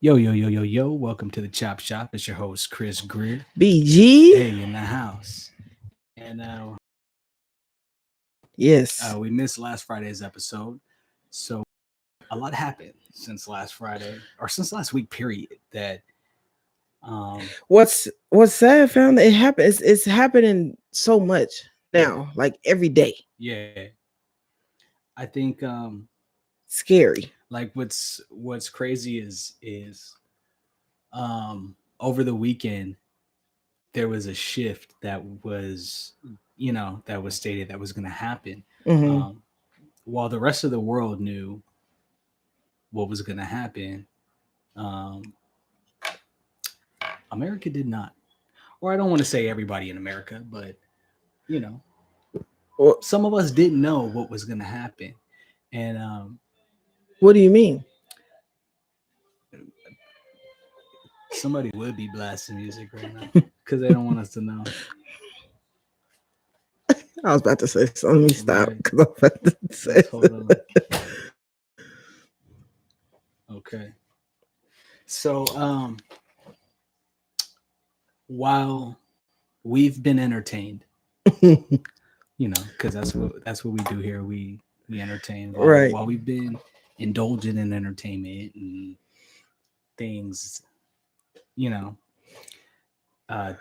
Yo, yo, yo, yo, yo. Welcome to the Chop Shop. It's your host, Kris Greer. BG? Hey, in the house. And Yes. we missed last Friday's episode. So a lot happened since last Friday, or since last week, period. That, What's sad, I found that it's happening so much now, like every day. yeah, I think, Scary. like what's crazy is over the weekend there was a shift that was, that was stated that was going to happen. Hmm. Um, while the rest of the world knew what was going to happen, um, America did not. Or I don't want to say everybody in America, but you know, What, some of us didn't know what was going to happen, and what do you mean? somebody would be blasting music right now because they don't want us to know. I was about to say something. Let me stop Right? because I'm about to say Let's hold on. Okay. So, while we've been entertained, because that's what we do here. We entertain while right. while we've been indulging in entertainment and things, you know,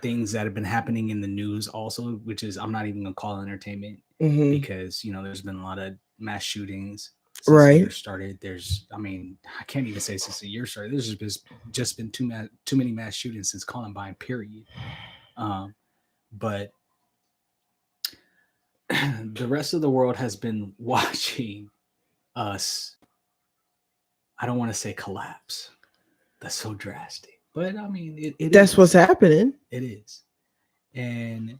things that have been happening in the news also, which is I'm not even gonna call entertainment Hmm. because there's been a lot of mass shootings since the year Right. started. I can't even say since the year started. There's just been too many mass shootings since Columbine. Period. Um, but the rest of the world has been watching us. I don't want to say collapse. That's so drastic, but I mean it That's what's is. happening. It is, and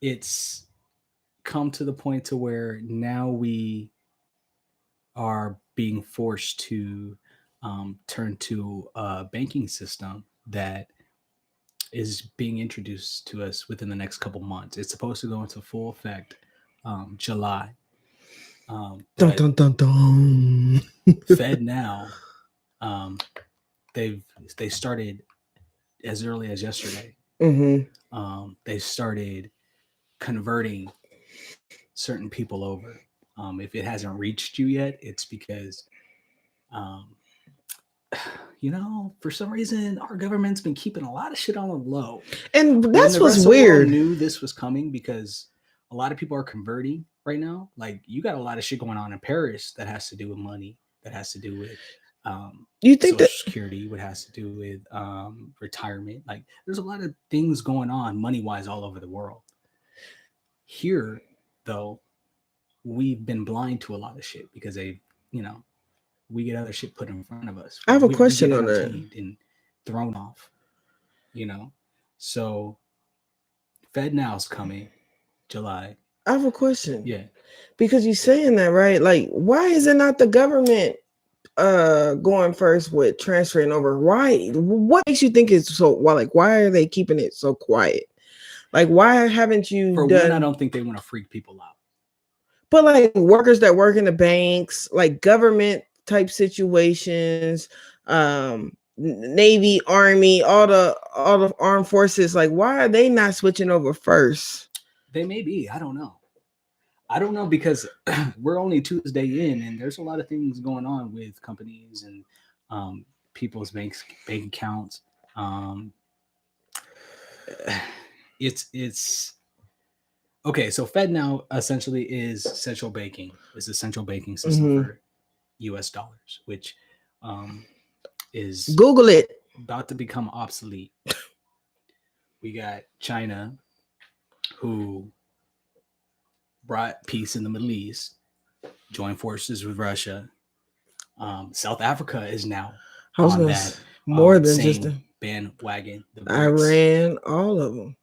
it's come to the point to where now we are being forced to turn to a banking system that is being introduced to us within the next couple months. It's supposed to go into full effect July, Dun but dun dun dun. Fed now um, they've they started as early as yesterday. Hmm. They started converting certain people over. If it hasn't reached you yet, it's because um, for some reason, our government's been keeping a lot of shit on the low. And When that's the what's rest of the world weird. knew this was coming, because a lot of people are converting right now. Like, you got a lot of shit going on in Paris that has to do with money, that has to do with You think social that security, what has to do with retirement. Like, there's a lot of things going on money wise all over the world. Here, though, we've been blind to a lot of shit because you know, we get other shit put in front of us. I have a We get question on that. entertained and thrown off, you know. So Fed Now's coming July. I have a question. Yeah. Because you're saying that, right? Like, why is it not the government going first with transferring over? Why? What makes you think it's so, why are they keeping it so quiet? Like, why haven't you For one, I done? don't think they want to freak people out. But like workers that work in the banks, like government type situations, Navy, Army, all the armed forces, like, why are they not switching over first? They may be. I don't know. I don't know because we're only Tuesday in, and there's a lot of things going on with companies and um, people's bank accounts. Um, it's okay. So Fed Now essentially is central banking. Is the central banking system Hmm. for U.S. dollars, which um, is Google it. about to become obsolete. We got China, who brought peace in the Middle East, joined forces with Russia. South Africa is now I was on gonna that more than just same bandwagon. The BRICS, Iran,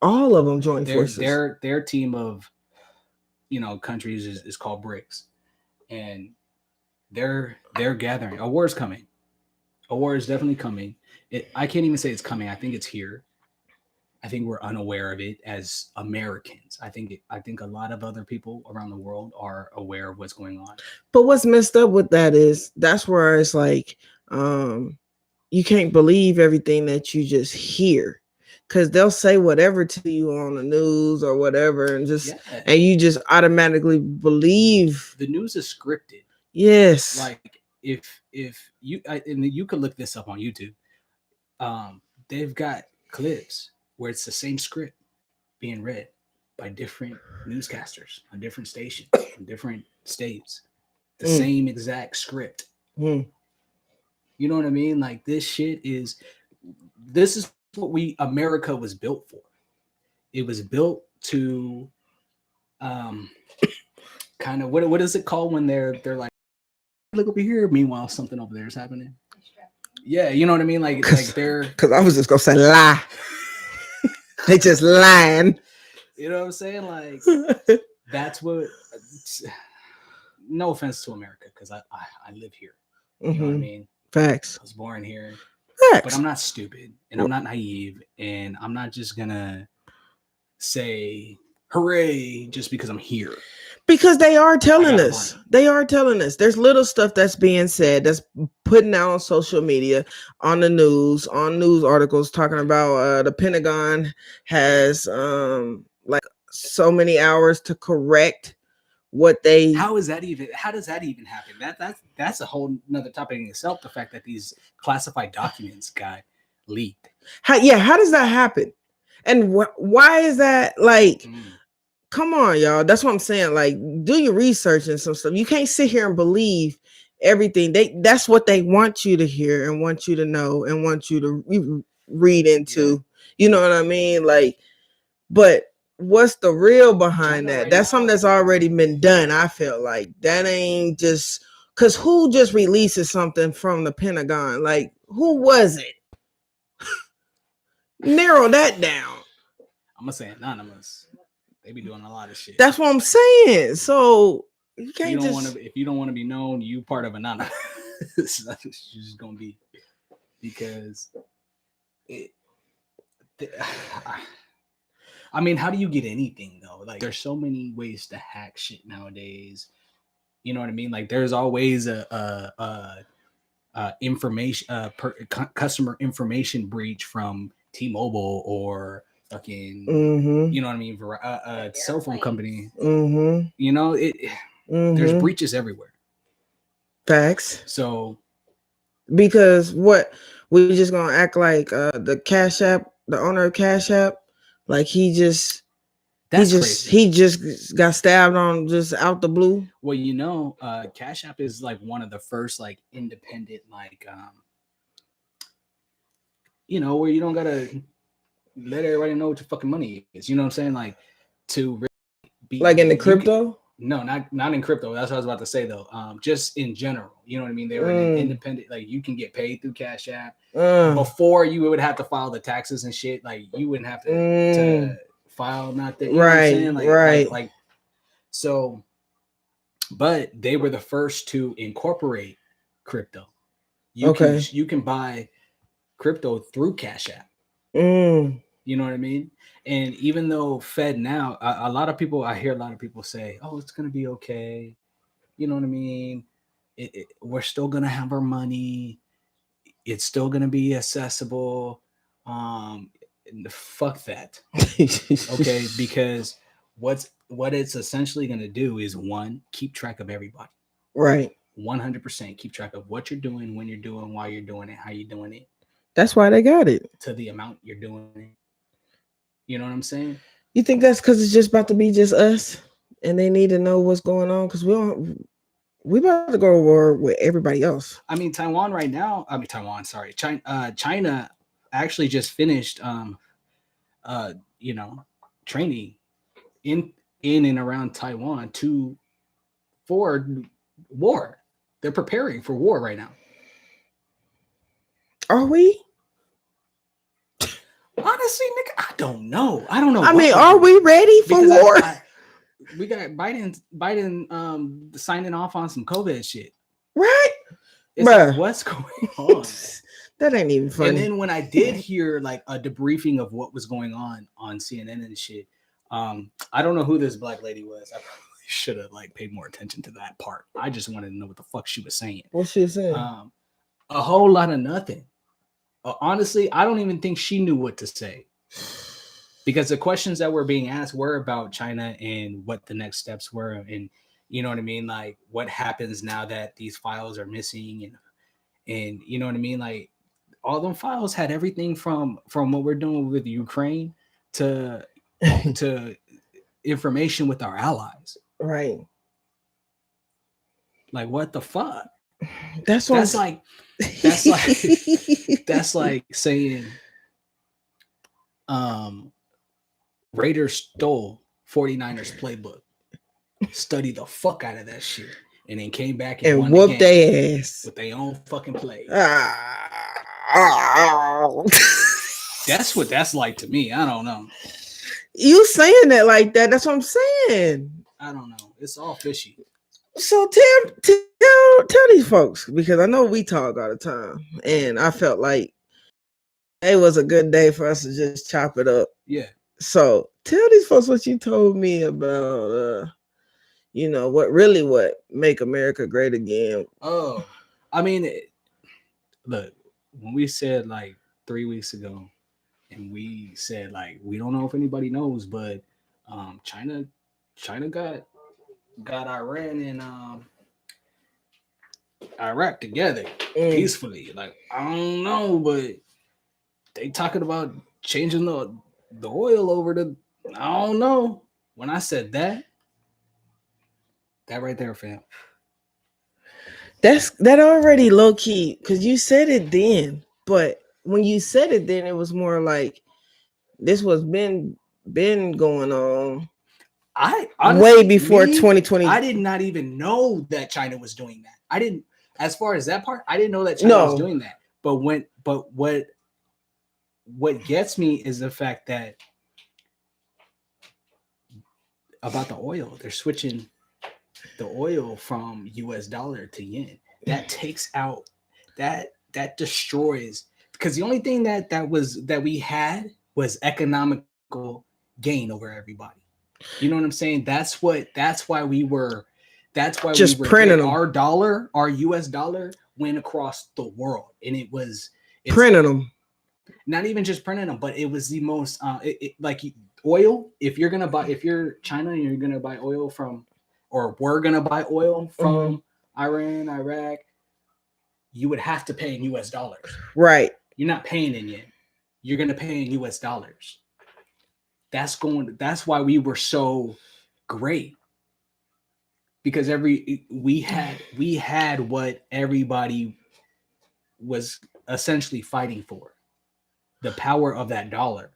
all of them joined their forces. their their team of countries is called BRICS, and they're gathering. A war is coming. A war is definitely coming. I can't even say it's coming. I think it's here. I think we're unaware of it as Americans. I think a lot of other people around the world are aware of what's going on. But what's messed up with that is that's where it's like, You can't believe everything that you just hear, because they'll say whatever to you on the news or whatever, and you just automatically believe. The news is scripted. Yes. Like if you and you could look this up on YouTube. They've got clips where it's the same script being read by different newscasters on different stations, on different states. The same exact script. You know what I mean? Like this is what America was built for. It was built to kind of what is it called when they're like, look over here, meanwhile something over there is happening. Yeah, you know what I mean? Like they're, because I was just gonna say lie. They just lying. You know what I'm saying? Like that's what. No offense to America, because I live here. You know what I mean? Facts. I was born here. Facts. But I'm not stupid, and I'm not naive, and I'm not just gonna say hooray just because I'm here. Because they are telling us. They are telling us. There's little stuff that's being said, that's putting out on social media, on the news, on news articles talking about the Pentagon has like so many hours to correct what they. How does that even happen? That's a whole nother topic in itself. The fact that these classified documents got leaked. How does that happen? And why is that? Like, come on, y'all. That's what I'm saying. Like, do your research and some stuff. You can't sit here and believe everything. That's what they want you to hear and want you to know and want you to read into. Yeah. You know what I mean? Like, but what's the real behind that? Right, that's something that's already been done. I feel like that ain't just because who just releases something from the Pentagon? Like, who was it? Narrow that down. I'm gonna say anonymous. They be doing a lot of shit. That's what I'm saying. So you can't if you don't want to be known, you part of anonymous. That's what you're just gonna be, because I mean, how do you get anything though? Like, there's so many ways to hack shit nowadays. You know what I mean? Like, there's always a information, customer information breach from T-Mobile or fucking, you know what I mean? Cell phone company. You know, there's breaches everywhere. Facts. So, because what we just gonna act like the Cash App, the owner of Cash App, like he just got stabbed on just out the blue. Well, you know, Cash App is like one of the first like independent, like you know, where you don't gotta let everybody know what your fucking money is. You know what I'm saying? Like, to really be like in the crypto. No, not in crypto. That's what I was about to say though. Just in general, you know what I mean. They were an independent. Like, you can get paid through Cash App. Before, you would have to file the taxes and shit. Like, you wouldn't have to file nothing. You know what I'm saying? Like, so. But they were the first to incorporate crypto. You can buy crypto through Cash App. You know what I mean? And even though Fed now, I hear a lot of people say, "Oh, it's gonna be okay." You know what I mean? We're still gonna have our money. It's still gonna be accessible. Fuck that. Okay, because what it's essentially gonna do is, one, keep track of everybody. Right. 100% keep track of what you're doing, when you're doing, why you're doing it, how you're doing it. That's why they got it. To the amount you're doing it. You know what I'm saying? You think that's because it's just about to be just us, and they need to know what's going on? Because we about to go to war with everybody else. I mean, China actually just finished you know, training in and around Taiwan for war. They're preparing for war right now. Are we? Honestly, nigga, I don't know. I mean, are we ready for war? We got Biden signing off on some COVID shit. Right? It's like, what's going on? That ain't even funny. And then when I did hear like a debriefing of what was going on CNN and shit, I don't know who this black lady was. I probably should have like paid more attention to that part. I just wanted to know what the fuck she was saying. What she was saying? A whole lot of nothing. Honestly, I don't even think she knew what to say, because the questions that were being asked were about China and what the next steps were, and you know what I mean, like what happens now that these files are missing, and you know what I mean, like all them files had everything from what we're doing with Ukraine to to information with our allies. Right. Like what the fuck? That's That's what. like that's like that's like saying um Raiders stole 49ers playbook, studied the fuck out of that shit, and then came back and and won the whoop game their ass. with their own fucking plays. Ah. That's what that's like to me. I don't know. You saying that like that? That's what I'm saying. I don't know. It's all fishy. So tell these folks, because I know we talk all the time, and I felt like it was a good day for us to just chop it up. Yeah. So tell these folks what you told me about, what make America great again. Oh, I mean, look, when we said like 3 weeks ago, and we said like we don't know if anybody knows, but China got Iran and Iraq together peacefully. Like I don't know, but they talking about changing the oil over to, I don't know. When I said that right there, fam. That already low key, because you said it then, but when you said it then, it was more like this was been going on. I honestly, way before 2020. I did not even know that China was doing that. I didn't, as far as that part, I didn't know that China was doing that. But what gets me is the fact that about the oil, they're switching the oil from US dollar to yen. That takes out that destroys, because the only thing that we had was economical gain over everybody. You know what I'm saying? That's why we were just printing our dollar, our US dollar went across the world, and it's printing them. Not even just printing them, but it was the most like oil. If you're China and you're gonna buy oil from, or we're gonna buy oil from Iran, Iraq, you would have to pay in US dollars. Right. You're not paying in yen. You're gonna pay in US dollars. That's why we were so great, because we had what everybody was essentially fighting for, the power of that dollar,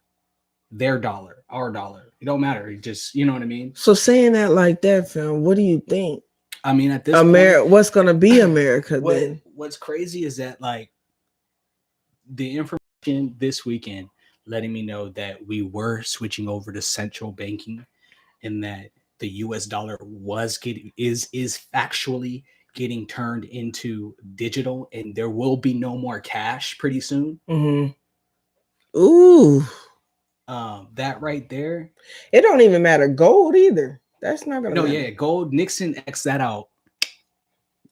their dollar, our dollar. It don't matter. It just, you know what I mean? So saying that like that, fam, what do you think? I mean, at this point, what's gonna be America then? What's crazy is that like the information this weekend letting me know that we were switching over to central banking, and that the US dollar is factually getting turned into digital, and there will be no more cash pretty soon. Ooh. That right there. It don't even matter gold either. That's not gonna matter. Yeah, gold. Nixon X that out.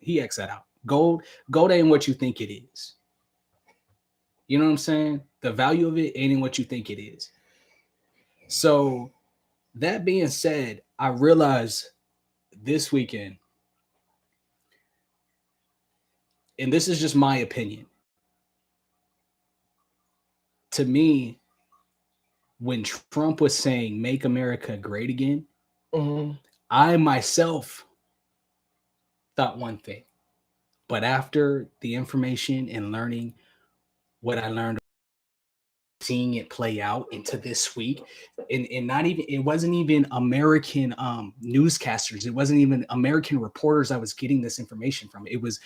He X that out. Gold ain't what you think it is. You know what I'm saying? The value of it ain't what you think it is. So that being said, I realized this weekend, and this is just my opinion, to me, when Trump was saying "Make America Great Again," I myself thought one thing, but after the information and learning what I learned, seeing it play out into this week, and not even, it wasn't even American newscasters, it wasn't even American reporters I was getting this information from. It was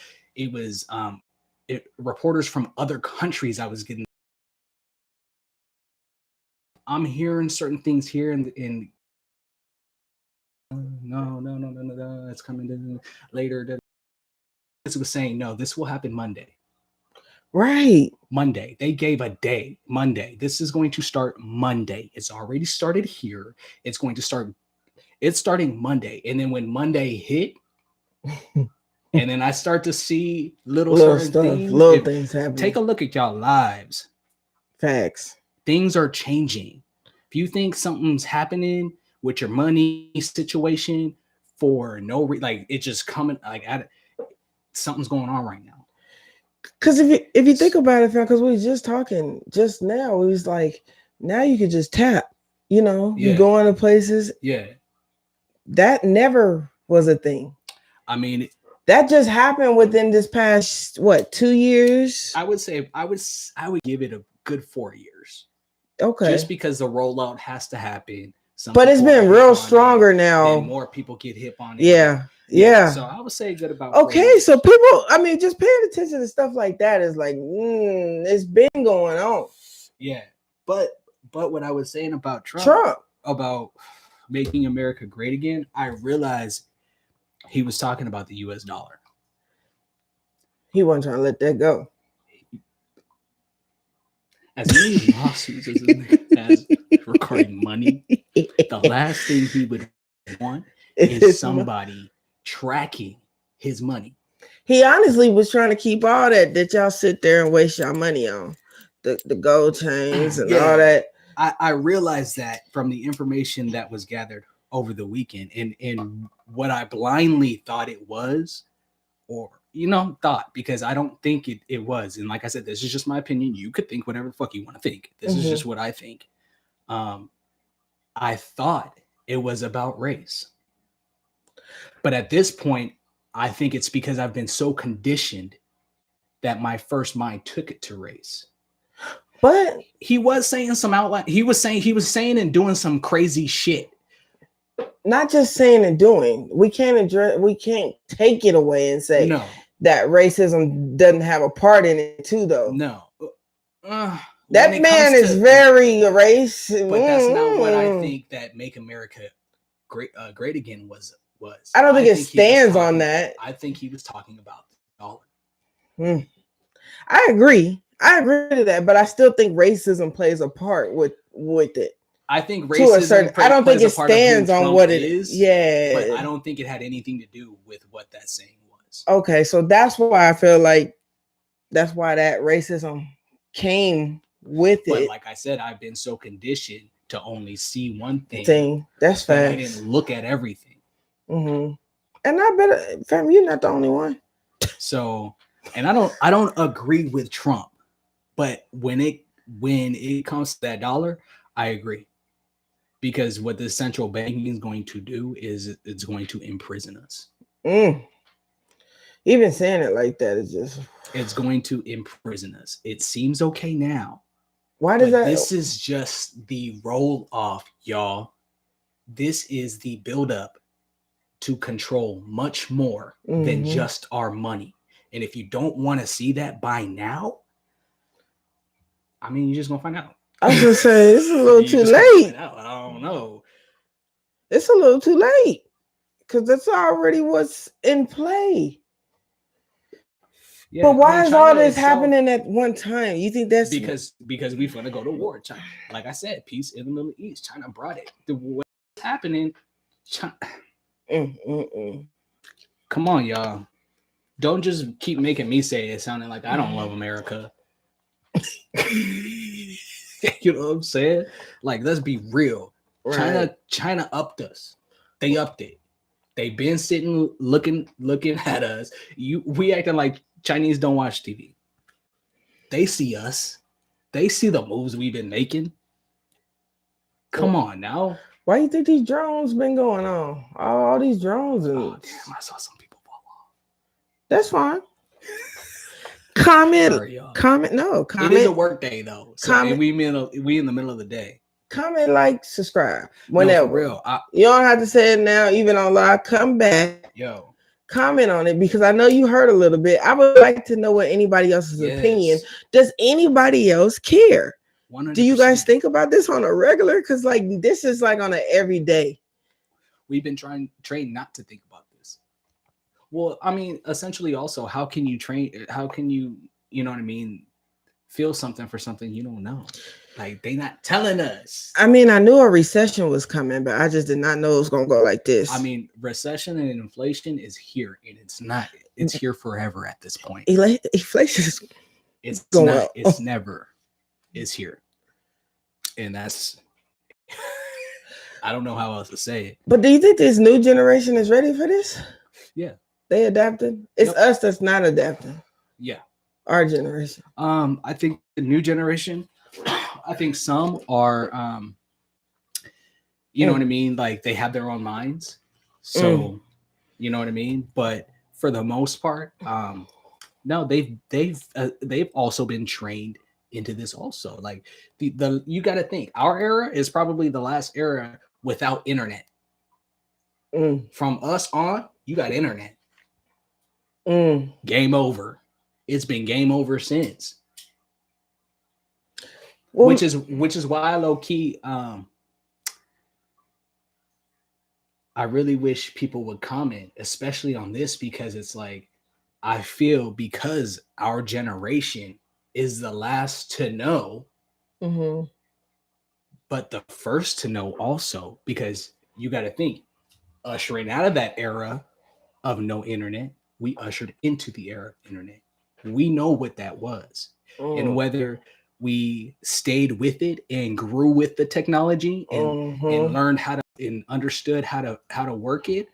reporters from other countries I was getting. I'm hearing certain things here in no, it's coming later. This was saying no, this will happen Monday. Right. Monday. They gave a day. Monday. This is going to start Monday. It's already started here. It's starting Monday. And then when Monday hit, and then I start to see little Little certain stuff, things. little things happening. Take a look at y'all lives. Facts. Things are changing. If you think something's happening with your money situation for no reason, like it's just coming, like something's going on right now. Because if you think about it, because we were just talking just now, it was like now you can just tap. You know, you go into places. Yeah, that never was a thing. I mean, that just happened within this past 2 years. I would say I would give it a good 4 years. Okay, just because the rollout has to happen. But it's been real stronger now. More people get hip on it. Yeah. So I would say good about. Okay, so people, I mean, just paying attention to stuff like that is like, it's been going on. Yeah, but what I was saying about Trump about making America great again, I realized he was talking about the U.S. dollar. He wasn't trying to let that go. As many lawsuits as regarding money, the last thing he would want is somebody tracking his money. He honestly was trying to keep all that y'all sit there and waste your money on. The gold chains and all that. I realized that from the information that was gathered over the weekend and what I blindly thought it was, or because I don't think it was. And like I said, this is just my opinion. You could think whatever the fuck you want to think. This is just what I think. I thought it was about race. But at this point, I think it's because I've been so conditioned that my first mind took it to race. But he was saying some outline. He was saying and doing some crazy shit. Not just saying and doing. We can't take it away and say that racism doesn't have a part in it too, though. No. That man is very racist. But that's not what I think that Make America Great Again was. I don't think it stands on that. I think he was talking about the dollar. I agree to that, but I still think racism plays a part with it. I think racism. I don't think it stands on what it is. Yeah, but I don't think it had anything to do with what that saying was. Okay, so that's why I feel like that racism came with it. But like I said, I've been so conditioned to only see one thing. That's fast. I didn't look at everything. And I bet, fam, you're not the only one. So, and I don't agree with Trump, but when it comes to that dollar, I agree. Because what the central banking is going to do is it's going to imprison us. Even saying it like that is just... It's going to imprison us. It seems okay now. Why does that... This is just the roll off, y'all. This is the buildup to control much more than just our money. And if you don't want to see that by now, I mean, you're just going to find out. I was gonna say it's a little too late. I don't know. It's a little too late because that's already what's in play. Yeah, but why is all this happening at one time? You think that's because we're gonna go to war? China, like I said, peace in the Middle East. China brought it. What's happening? China. Come on, y'all. Don't just keep making me say it sounding like I don't love America. You know what I'm saying? Like, let's be real. Right. China upped us. They upped it. They've been sitting looking at us. We acting like Chinese don't watch TV. They see us. They see the moves we've been making. Come on now. Why do you think these drones been going on? All these drones and damn, I saw some people fall off. That's fine. Comment. No. It is a work day though. So we in the middle of the day. Comment, like, subscribe. Whenever. No, for real. You don't have to say it now, even on live. Come back. Yo. Comment on it because I know you heard a little bit. I would like to know what anybody else's opinion. Does anybody else care? 100%. Do you guys think about this on a regular? Because like this is like on an everyday. We've been trained not to think about this. Well, I mean, essentially also, how can you train? How can you know what I mean? feel something for something you don't know. Like they not telling us. I mean, I knew a recession was coming, but I just did not know it was gonna go like this. I mean, recession and inflation is here, and it's here forever at this point. Inflation is It's going not. up. It's never. It's here, and that's. I don't know how else to say it. But do you think this new generation is ready for this? Yeah. They adapted. It's us that's not adapting. Yeah. Our generation. I think the new generation. I think some are. You know what I mean? Like they have their own minds, so you know what I mean. But for the most part, no, they've also been trained into this also. Like the you got to think our era is probably the last era without internet. From us on, you got internet. Game over. It's been game over since. Well, which is why low key I really wish people would comment, especially on this, because it's like I feel because our generation is the last to know, but the first to know also, because you got to think, ushering out of that era of no internet, we ushered into the era of internet. We know what that was, and whether we stayed with it and grew with the technology and learned how to and understood how to work it,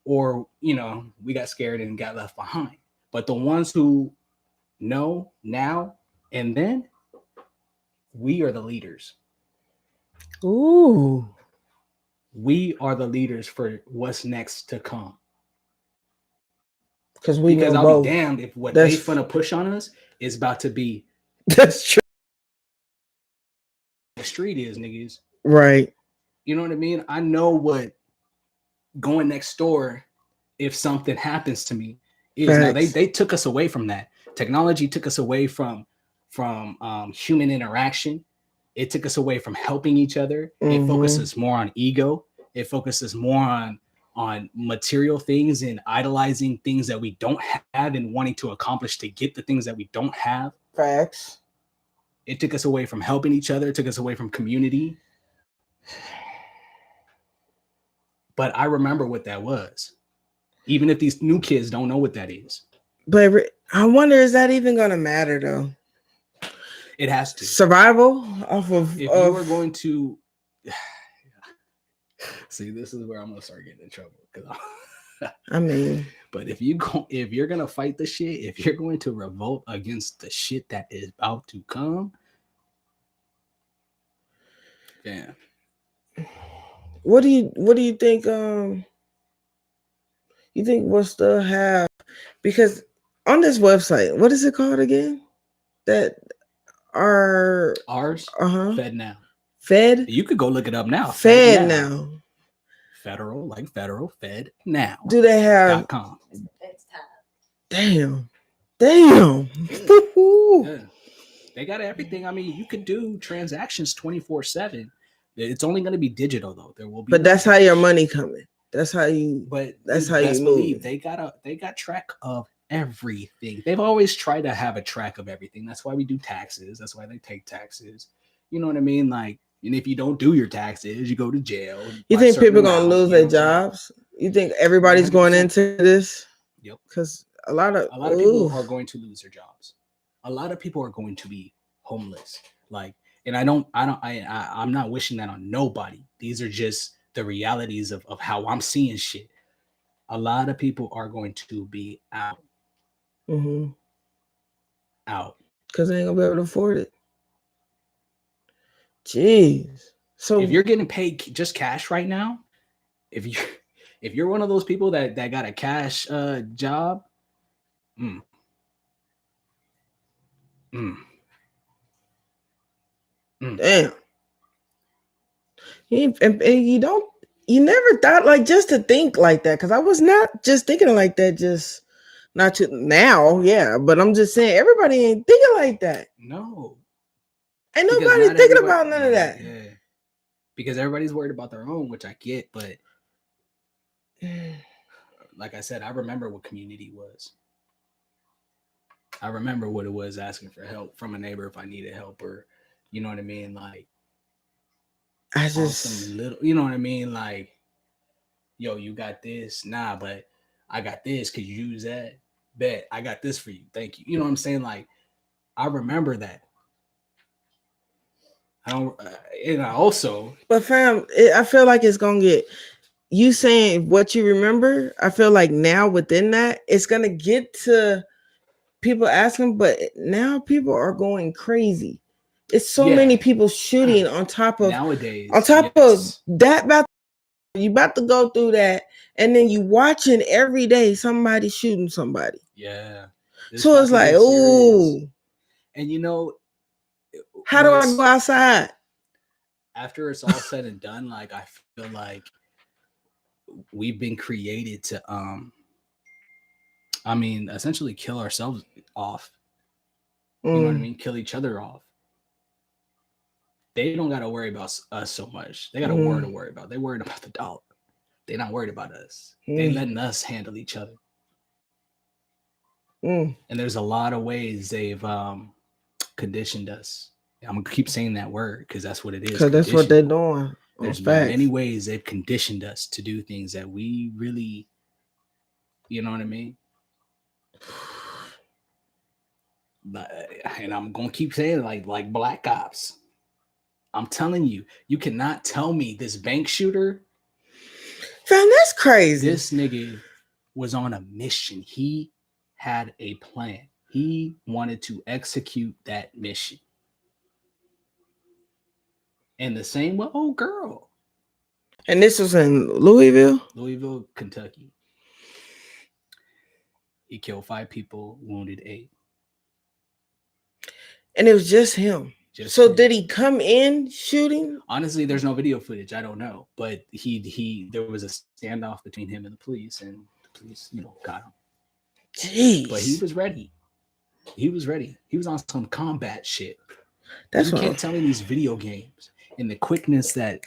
or we got scared and got left behind. But the ones who know now and then, we are the leaders. Ooh. We are the leaders for what's next to come. Because I'll both. Be damned if what they finna push on us is about to be. That's true. The street is, niggas. Right. You know what I mean? I know what going next door, if something happens to me, is. Now they took us away from that. Technology took us away from human interaction. It took us away from helping each other. It focuses more on ego. It focuses more on material things and idolizing things that we don't have and wanting to accomplish to get the things that we don't have. Facts. It took us away from helping each other. It took us away from community. But I remember what that was. Even if these new kids don't know what that is. But I wonder, is that even going to matter though? It has to. Survival off of. If you are going to. See, this is where I'm going to start getting in trouble. I mean. But if you're going to fight the shit, if you're going to revolt against the shit that is about to come. Yeah. What do you think? You think we'll still have, because on this website, what is it called again? That ours. Uh-huh. Fed now. Fed. You could go look it up now. Fed now. Federal, like federal. Fed now. Do they have? .com. It's Damn. Yeah. They got everything. I mean, you could do transactions 24/7. It's only going to be digital though. There will be. But that's how your money coming. That's how you. But that's how you move. They got track of everything. They've always tried to have a track of everything. That's why we do taxes. That's why they take taxes. You know what I mean? Like, and if you don't do your taxes, you go to jail. You think people are gonna lose their jobs? You think everybody's 100%. Going into this? Yep. Because a lot of people are going to lose their jobs. A lot of people are going to be homeless. Like, and I'm not wishing that on nobody. These are just the realities of how I'm seeing shit. A lot of people are going to be out. Out. Because they ain't gonna be able to afford it. Jeez. So if you're getting paid just cash right now, if you're one of those people that got a cash job, damn. You never thought, like, just to think like that, because I was not just thinking like that, just not to now, yeah. But I'm just saying, everybody ain't thinking like that. No. Ain't nobody thinking about none of that. Yeah. Because everybody's worried about their own, which I get, but like I said, I remember what community was. I remember what it was asking for help from a neighbor if I needed help, or you know what I mean, like I on just some little, you know what I mean, like, yo, you got this, nah, but I got this. Could you use that? Bet I got this for you. Thank you. You know what I'm saying? Like, I remember that. I don't, and I also, but fam, I feel like it's gonna get you saying what you remember. I feel like now within that, it's gonna get to people asking, but now people are going crazy. It's so yeah, many people shooting on top of nowadays, of yes, that. About you about to go through that, and then you watching every day somebody shooting somebody. yeah, it's So about it's to like, get serious. ooh, And you know, how when do I go it's outside? after it's all said and done, like I feel like we've been created to, I mean, essentially kill ourselves off. You know what I Mm, mean? Kill each other off. They don't got to worry about us so much. They got a war to mm, worry about. They worried about the dollar. They're not worried about us. They mm, letting us handle each other. mm. And there's a lot of ways they've conditioned us. I'm gonna keep saying that word because that's what it is, Cause that's what they're conditioning. doing. On There's many facts. ways they've conditioned us to do things that we really, you know what I mean? And I'm gonna keep saying it, like black ops. I'm telling you, you cannot tell me this bank shooter, Fam, that's crazy. this nigga was on a mission. He had a plan. He wanted to execute that mission. And the same with old girl, And this was in Louisville. Louisville, Kentucky. He killed 5 people, wounded 8. And it was just him. Just So him. did he come in shooting? Honestly, there's no video footage. I don't know, but he there was a standoff between him and the police, and the police, got him. Jeez. But he was ready. He was ready. He was on some combat shit. That's You can't tell me these video games and the quickness that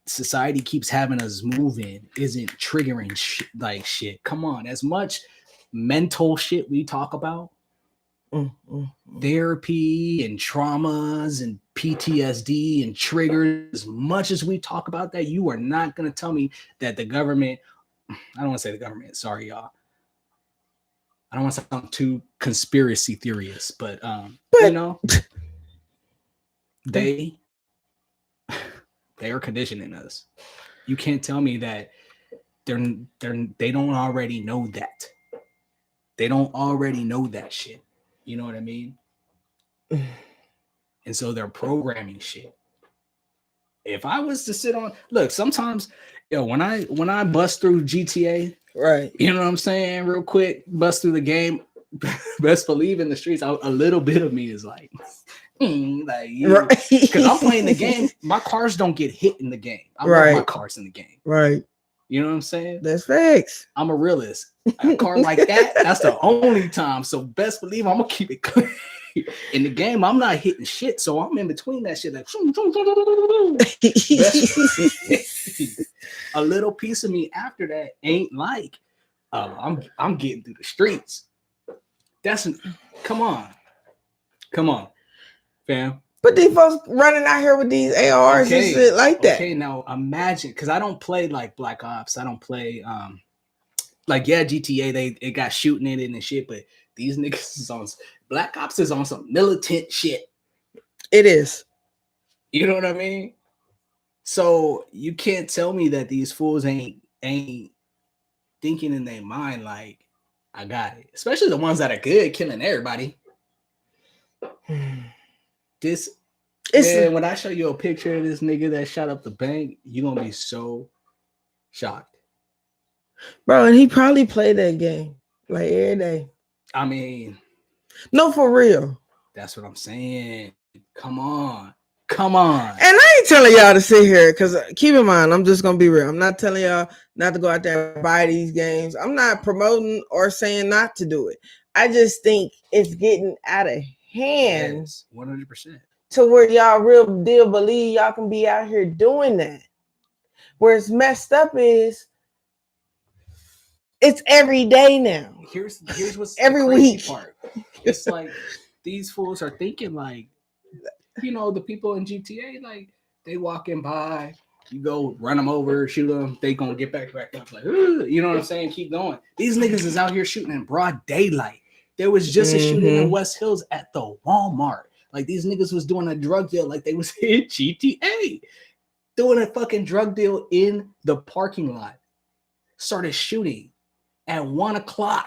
society keeps having us move in isn't triggering like shit. Come on, as much mental shit we talk about, therapy and traumas and PTSD and triggers, as much as we talk about that, you are not going to tell me that the government, I don't want to say the government, sorry y'all, I don't want to sound too conspiracy theorist, but they are conditioning us. You can't tell me that they don't already know that. They don't already know that shit. You know what I mean? And so they're programming shit. If I was to sit on, look, sometimes, when I bust through GTA, right, you know what I'm saying, real quick, bust through the game, best believe in the streets, a little bit of me is like, right, because I'm playing the game. My cars don't get hit in the game. I love my cars in the game. Right. You know what I'm saying? That's facts. I'm a realist. A car like that, that's the only time. So best believe I'm gonna keep it clean. In the game, I'm not hitting shit, so I'm in between that shit. Like a little piece of me after that ain't like, I'm getting through the streets. Come on, fam. But these folks running out here with these ARs and shit like that. Okay, now imagine, because I don't play like Black Ops. I don't play like GTA. It got shooting in it and shit, but these niggas is on Black Ops is on some militant shit. It is. You know what I mean? So you can't tell me that these fools ain't thinking in their mind like, I got it. Especially the ones that are good, killing everybody. Man, when I show you a picture of this nigga that shot up the bank, you're gonna be so shocked. Bro, and he probably played that game like every day. I mean, no, for real. That's what I'm saying. Come on. And I ain't telling y'all to sit here, because keep in mind, I'm just gonna be real. I'm not telling y'all not to go out there and buy these games. I'm not promoting or saying not to do it. I just think it's getting out of hand. Yes, 100%. To where y'all real deal believe y'all can be out here doing that. Where it's messed up is It's every day now. Here's what's Every the crazy week. part. It's like these fools are thinking like, the people in GTA, like they walking by, you go run them over, shoot them, they gonna get back up, like, you know what I'm saying? Keep going. These niggas is out here shooting in broad daylight. There was just a shooting in West Hills at the Walmart. Like these niggas was doing a drug deal, like they was in GTA, doing a fucking drug deal in the parking lot. Started shooting at 1:00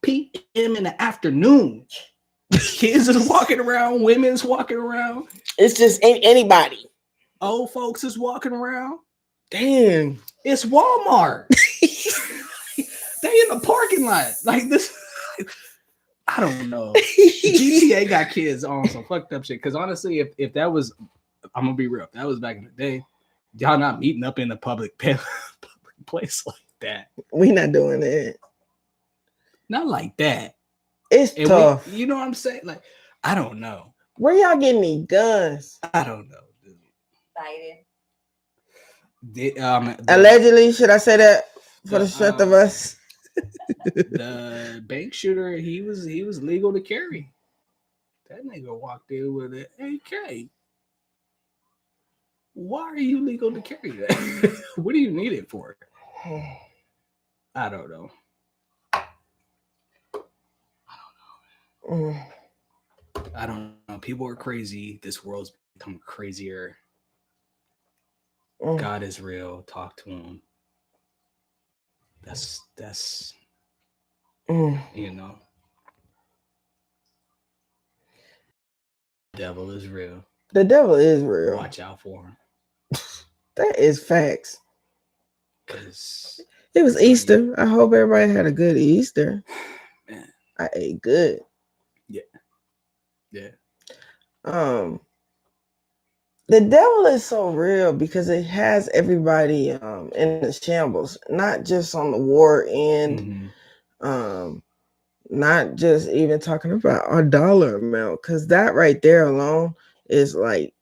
p.m. in the afternoon. Kids is walking around, women's walking around. It's just anybody. Old folks is walking around. Damn. It's Walmart. They in the parking lot. Like this. I don't know. GTA got kids on some fucked up shit. Because honestly, if that was, I'm gonna be real, if that was back in the day, y'all not meeting up in the public place like that. We not doing that. Not like that. It's tough. You know what I'm saying? Like, I don't know. Where y'all getting these guns? I don't know, dude. Allegedly, should I say that for the strength of us? The bank shooter, he was legal to carry. That nigga walked in with an AK. Why are you legal to carry that? What do you need it for? I don't know. I don't know. People are crazy. This world's become crazier. God is real. Talk to him. That's you know. The devil is real. The devil is real. Watch out for him. That is facts. Cause it was Easter. I hope everybody had a good Easter. Man. I ate good. Yeah. The devil is so real because it has everybody in the shambles, not just on the war end, not just even talking about our dollar amount, because that right there alone is like,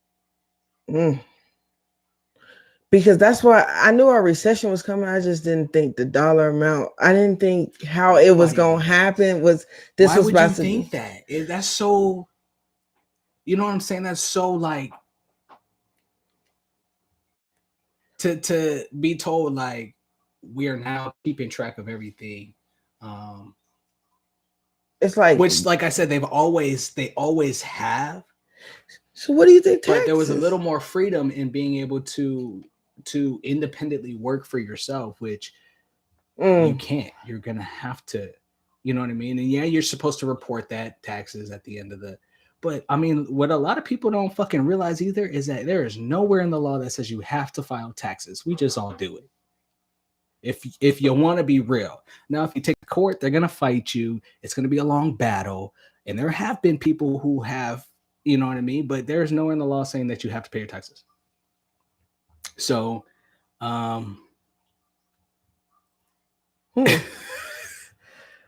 because that's why I knew our recession was coming. I just didn't think the dollar amount. I didn't think how it was going to happen. Was this why was would about you to think that? That's so. You know what I'm saying? That's so like to be told like we are now keeping track of everything. It's like, which, like I said, they always have. So what do you think? Taxes? But there was a little more freedom in being able to independently work for yourself, which you can't. You're gonna have to, you know what I mean? And yeah, you're supposed to report that taxes at the end of the. But I mean, what a lot of people don't fucking realize either is that there is nowhere in the law that says you have to file taxes. We just all do it. If you want to be real. Now, if you take court, they're gonna fight you. It's gonna be a long battle, and there have been people who have, you know what I mean. But there's nowhere in the law saying that you have to pay your taxes. So, you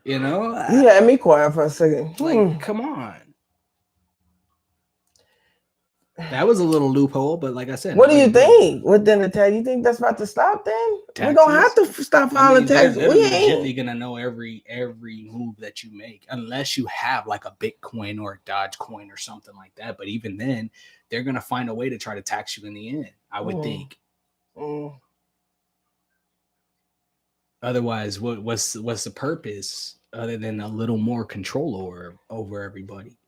know, you had me quiet for a second. Like, come on. That was a little loophole, but like I said, what do you think? Within the tax, you think that's about to stop? Then we're gonna have to stop filing taxes. They're legitimately gonna know every move that you make, unless you have like a Bitcoin or a Dogecoin or something like that. But even then, they're gonna find a way to try to tax you in the end. I would think. Otherwise, what's the purpose other than a little more control over everybody?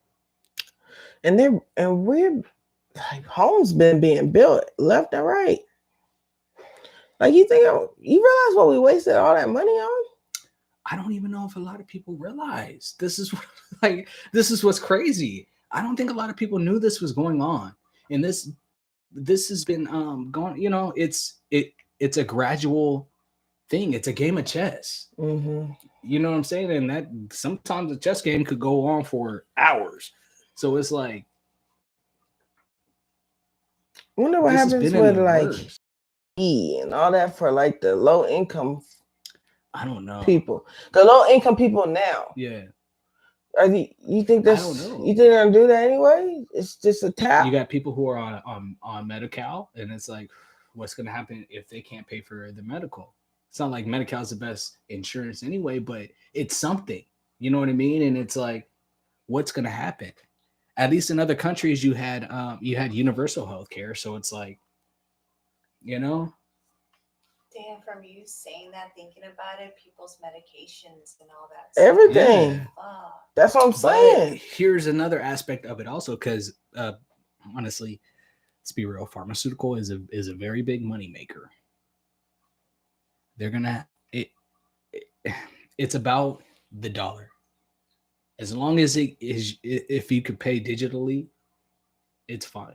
And we're like, homes been being built left and right. Like, you realize what we wasted all that money on? I don't even know if a lot of people realize this is what's crazy. I don't think a lot of people knew this was going on, and this has been going. You know, it's a gradual thing. It's a game of chess. You know what I'm saying? And that sometimes a chess game could go on for hours. So it's like, I wonder what happens with like and all that for like the low income. I don't know. People, the low income people now. Yeah. You think this? I don't know. You think they're gonna do that anyway? It's just a tap. You got people who are on Medi-Cal, and it's like, what's gonna happen if they can't pay for the medical? It's not like Medi-Cal is the best insurance anyway, but it's something. You know what I mean? And it's like, what's gonna happen? At least in other countries, you had universal health care, so it's like, you know, Damn, from you saying that, thinking about it, people's medications and all that Everything. Yeah. Fuck. That's what I'm But saying. here's another aspect of it also, because honestly, let's be real, pharmaceutical is a very big money maker. They're gonna it's about the dollar. As long as it is, if you could pay digitally, it's fine.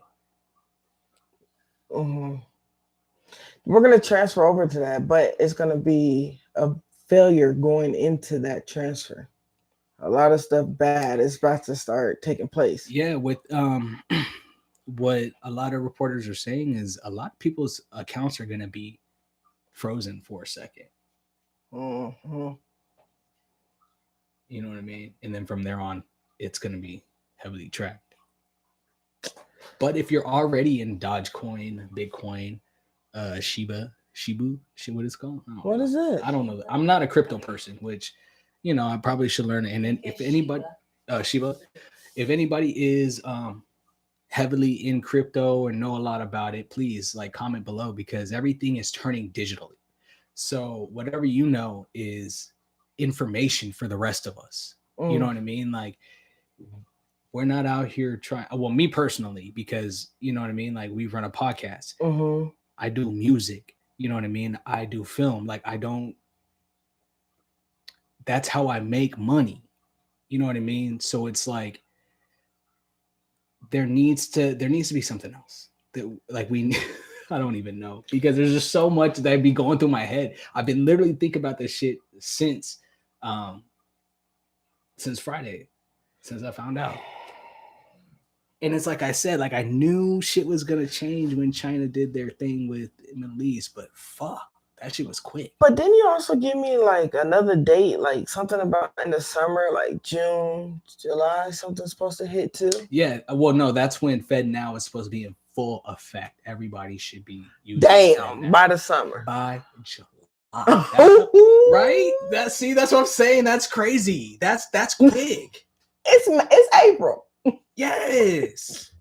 hmm We're gonna transfer over to that, but it's gonna be a failure going into that transfer. A lot of stuff bad is about to start taking place. Yeah, with what a lot of reporters are saying is a lot of people's accounts are gonna be frozen for a second. hmm You know what I mean? And then from there on, it's gonna be heavily tracked. But if you're already in Dogecoin, Bitcoin, what is it called? What is it? I don't know. I'm not a crypto person, which, I probably should learn. And then if anybody, Shiba, if anybody is heavily in crypto or know a lot about it, please like comment below, because everything is turning digitally. So whatever you know is information for the rest of us. You know what I mean? Like, we're not out here trying. Well, me personally, because you know what I mean. Like, we run a podcast. Mm-hmm. I do music. You know what I mean. I do film. Like, I don't. That's how I make money. You know what I mean. So it's like there needs to be something else that like we. I don't even know, because there's just so much that be going through my head. I've been literally thinking about this shit since Friday, since I found out. And it's like I said, like I knew shit was gonna change when China did their thing with Middle East, but fuck, that shit was quick. But then you also give me like another date, like something about in the summer, like June, July, something's supposed to hit too. Yeah, well, no, that's when Fed Now is supposed to be in full effect. Everybody should be using Damn, by the summer. By July. Right? That's what I'm saying. That's crazy. That's quick. It's April. Yes.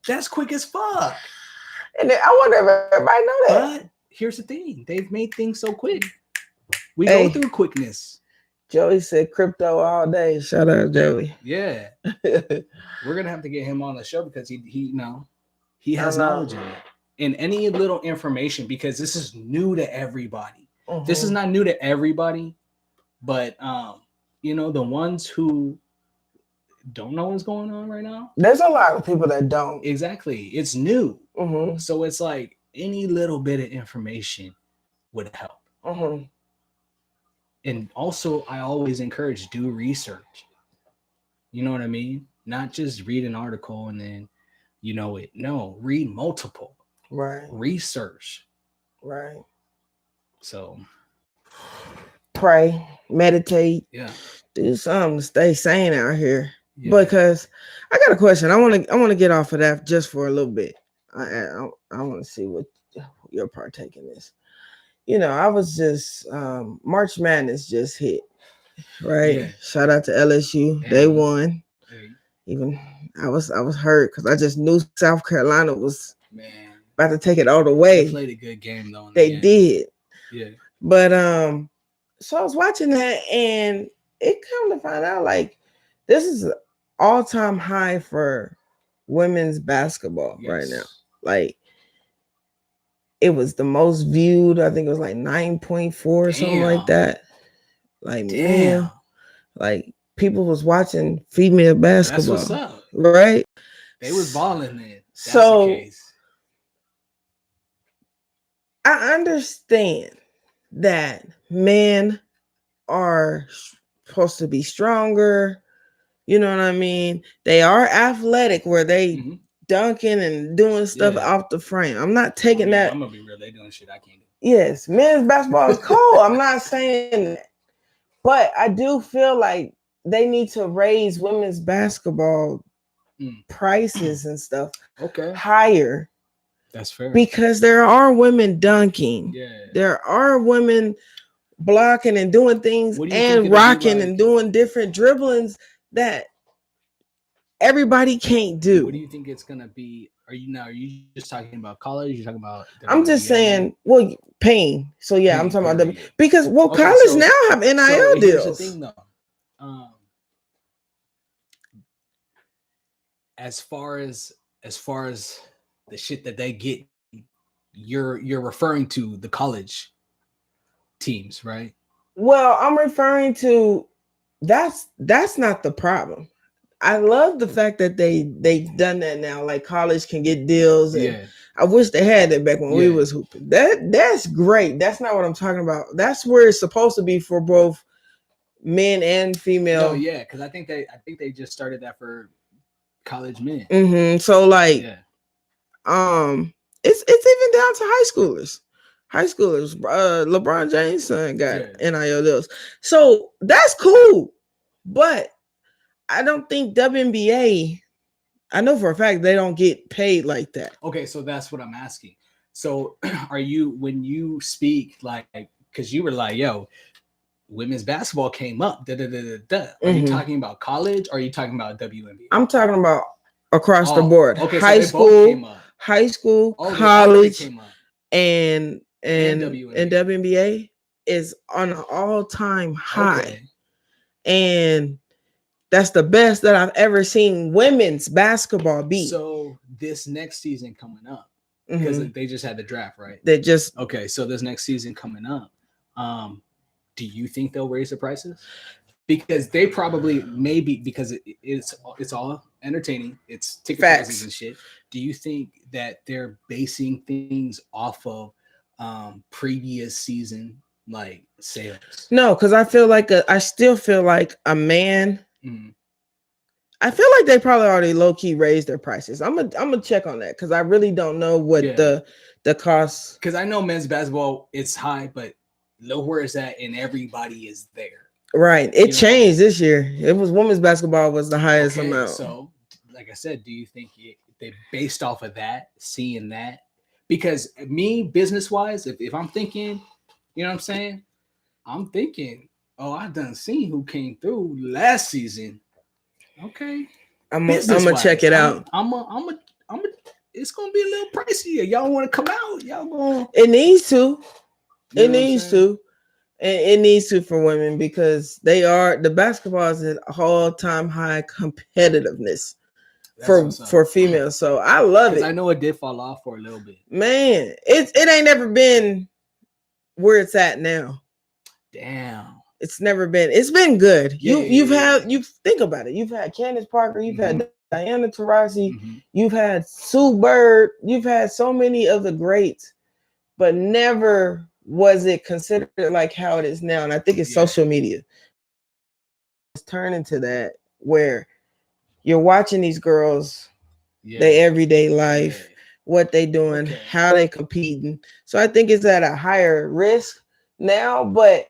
That's quick as fuck. And I wonder if everybody know that. But here's the thing. They've made things so quick. We go through quickness. Joey said crypto all day. Shout out, Joey. Yeah. We're going to have to get him on the show, because he has knowledge in it. And any little information, because this is new to everybody. Mm-hmm. This is not new to everybody, but the ones who don't know what's going on right now. There's a lot of people that don't. Exactly. It's new. Mm-hmm. So it's like any little bit of information would help. Mm-hmm. And also, I always encourage do research. You know what I mean? Not just read an article and then it. No, read multiple. Right. Research. Right. So pray, meditate. Yeah. Do something to stay sane out here. Yeah. Because I got a question. I want to get off of that just for a little bit. I want to see what your partake in this. I was just March Madness just hit, right? Yeah. Shout out to LSU. Hey. They won. Hey. Even I was hurt because I just knew South Carolina was about to take it all the way. They played a good game though. They did. Yeah. But so I was watching that, and it come to find out like this is an all-time high for women's basketball right now. Like, it was the most viewed. I think it was like 9.4 or something like that. Like, man, like people was watching female basketball. That's what's up. Right? They was balling then. That's so the case. I understand that men are supposed to be stronger. You know what I mean? They are athletic where they dunking and doing stuff off the frame. I'm not taking that. I'm gonna be real. They doing shit I can't do. Yes, men's basketball is cool. I'm not saying that. But I do feel like they need to raise women's basketball prices and stuff higher. That's fair. because there are women dunking. Yeah. There are women blocking and doing things What do you think and it'll be rocking like- and doing different dribblings that everybody can't do. What do you think it's gonna be? Are you just talking about college? You're talking about I'm just WNBA? saying, well, pain. So yeah, I'm Pain, talking about period. because Okay, college so- now have NIL So deals. here's the thing, though. As far as the shit that they get, you're referring to the college teams, right? Well, I'm referring to that's not the problem. I love the fact that they've done that now. Like college can get deals, and Yeah. I wish they had that back when we Yeah. was hooping. That's great. That's not what I'm talking about. That's where it's supposed to be for both men and female. No, yeah, because I think they just started that for college men. So like, Yeah. it's even down to high schoolers. High schoolers, LeBron James' son got NIL deals, so that's cool. But I don't think WNBA. I know for a fact they don't get paid like that. Okay, so that's what I'm asking. So, are you when you speak like because you were like, yo, women's basketball came up. Da, da, da, da, da. Are you talking about college? Or are you talking about WNBA? I'm talking about across the board. Okay, high so both came school, up. high school, Oh, college, came up. and WNBA. WNBA is on an all-time high. Okay. And that's the best that I've ever seen women's basketball be. So this next season coming up, because they just had the draft, right? They just okay. So this next season coming up, do you think they'll raise the prices? Because they probably maybe because it's all entertaining. It's ticket prices and shit. Do you think that they're basing things off of previous season like sales? No, because I still feel like a man. Mm-hmm. I feel like they probably already low key raised their prices. I'm gonna check on that because I really don't know what the cost. Because I know men's basketball it's high, but look where it's at, and everybody is there. Right. It changed this year. It was women's basketball was the highest amount. So, like I said, do you think they based off of that, seeing that? Because me, business wise, if I'm thinking, you know what I'm saying? I'm thinking, oh, I done seen who came through last season. Okay. I'm gonna check it out. It's gonna be a little pricey. Y'all want to come out? Y'all going? It needs to. It needs to. It needs to for women because the basketball is at all-time high competitiveness for females. So I love it. I know it did fall off for a little bit. Man, it ain't never been where it's at now. Damn. It's never been. It's been good. You think about it. You've had Candace Parker. You've had Diana Taurasi. You've had Sue Bird. You've had so many of the greats, but never was it considered like how it is now. And I think it's social media. It's turning to that where you're watching these girls, their everyday life, what they doing, how they competing. So I think it's at a higher risk now, but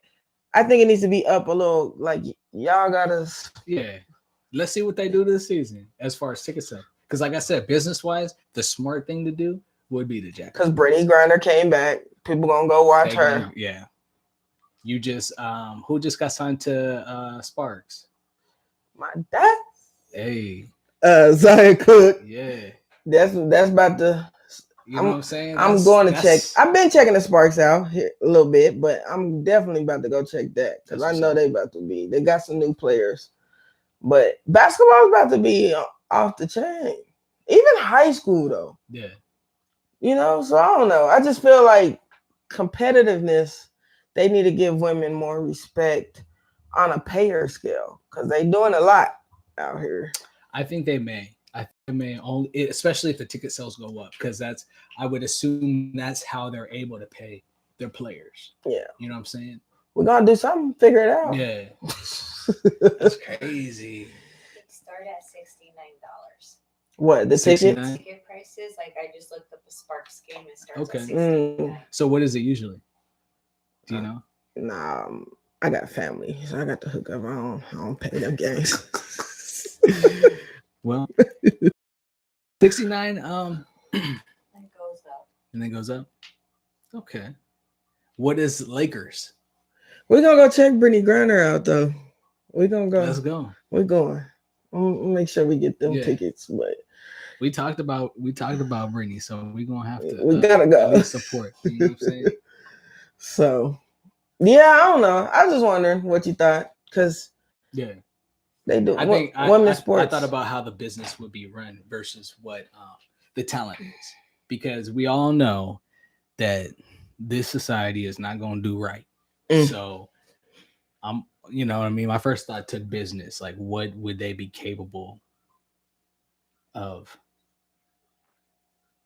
I think it needs to be up a little. Like y'all gotta. Yeah, let's see what they do this season as far as ticket sales. Because, like I said, business wise, the smart thing to do would be the jacket. Because Brittany Griner came back, people gonna go watch her. Yeah. You just who just got signed to Sparks? My dad. Hey. Zion Cook. Yeah. That's about to. You know what I'm saying? I'm going to check. I've been checking the Sparks out here a little bit, but I'm definitely about to go check that because I know they about to be. They got some new players, but basketball is about to be off the chain. Even high school though. Yeah. You know, so I don't know. I just feel like competitiveness. They need to give women more respect on a payer scale because they doing a lot out here. I think they may. Only, especially if the ticket sales go up, because I would assume that's how they're able to pay their players. Yeah, you know what I'm saying. We're gonna do something, figure it out. Yeah, that's crazy. It start at $69. What the ticket prices? Like I just looked up the Sparks game. It starts at $69. So what is it usually? Do you know? Nah, I got family, so I got to hook up. I don't pay them games. Well, 69. That goes up. and then goes up. Okay. What is Lakers? We're gonna go check Brittany Griner out though. We're gonna go. Let's go. We're going. We'll make sure we get them Yeah. tickets, but We talked about Brittany, so we're gonna have to we gotta go. at least support. You know what I'm saying? So yeah, I don't know. I was just wondering what you thought, because Yeah. they do. I think women's sports. I thought about how the business would be run versus what the talent is, because we all know that this society is not going to do right. So I'm, you know what I mean? My first thought to business, like what would they be capable of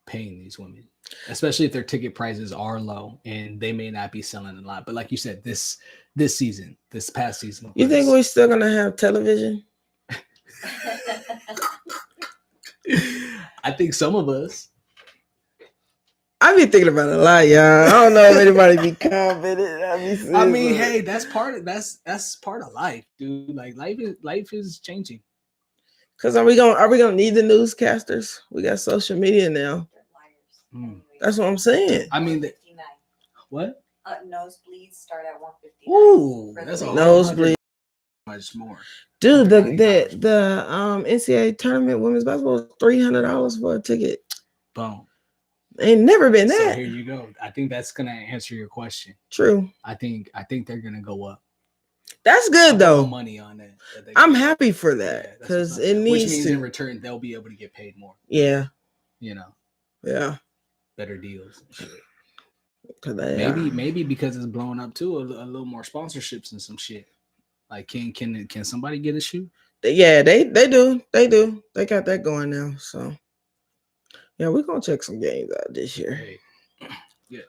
paying these women, especially if their ticket prices are low and they may not be selling a lot. But like you said, this past season, you think we're still gonna have television? I think some of us. I be thinking about it a lot, y'all. I don't know if anybody be confident. I mean, hey, that's part of life, dude. Like life is changing. Because are we gonna need the newscasters? We got social media now. That's what I'm saying. I mean, what? Nosebleeds start at $159. Ooh, that's a nosebleed. Much more, dude. The NCAA tournament women's basketball was $300 for a ticket. Boom. Ain't never been that. So here you go. I think that's gonna answer your question. True. I think they're gonna go up. That's good though. Money on it. I'm happy for that, because it needs which means to. In return they'll be able to get paid more. Yeah. You know. Yeah. Better deals and shit. Maybe because it's blowing up too, a little more sponsorships and some shit. Like can somebody get a shoe? Yeah, they do. They got that going now. So yeah, we're gonna check some games out this year. Hey. Yeah.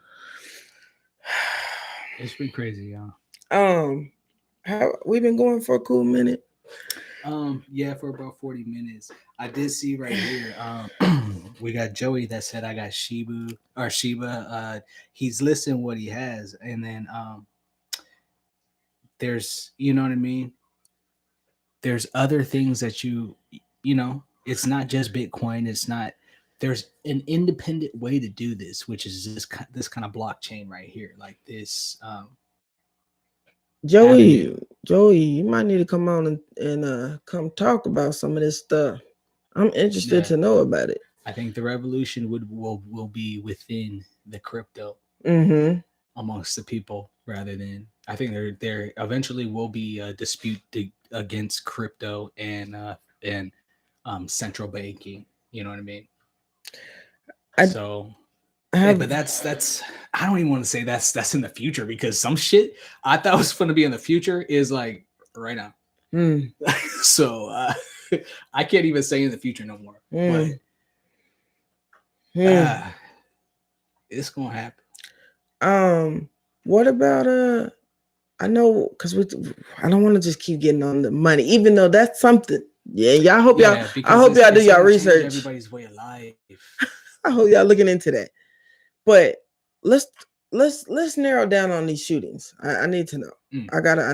It's been crazy, y'all. How we've been going for a cool minute. Yeah, for about 40 minutes. I did see right here. We got Joey that said I got Sheba. He's listing what he has, and then there's, you know what I mean? There's other things that you know, it's not just Bitcoin. It's not. There's an independent way to do this, which is this kind of blockchain right here, like this. Joey, you might need to come on and come talk about some of this stuff. I'm interested to know about it. I think the revolution will be within the crypto amongst the people, rather than, I think there eventually will be a dispute against crypto and central banking. You know what I mean? But that's I don't even want to say that's in the future, because some shit I thought was going to be in the future is like right now. So I can't even say in the future no more. But it's gonna happen. What about I know, because I don't want to just keep getting on the money, even though that's something. Yeah, y'all hope y'all. I hope y'all do y'all research. Everybody's way of life. I hope y'all looking into that. But let's narrow down on these shootings. I need to know. I gotta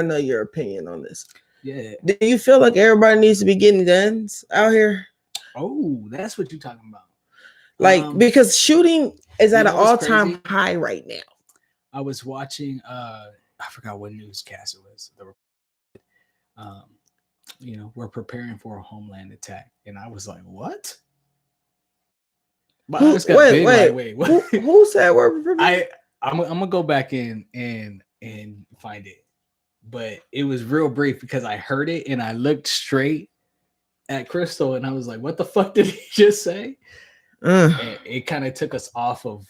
know your opinion on this. Yeah. Do you feel like everybody needs to be getting guns out here? Oh, that's what you're talking about. Like, because shooting is at an all-time high right now. I was watching I forgot what newscast it was. You know, we're preparing for a homeland attack, and I was like, what? But wait. Who said we're preparing? I'm gonna go back in and find it, but it was real brief because I heard it and I looked straight at Crystal and I was like, what the fuck did he just say? And it kind of took us off of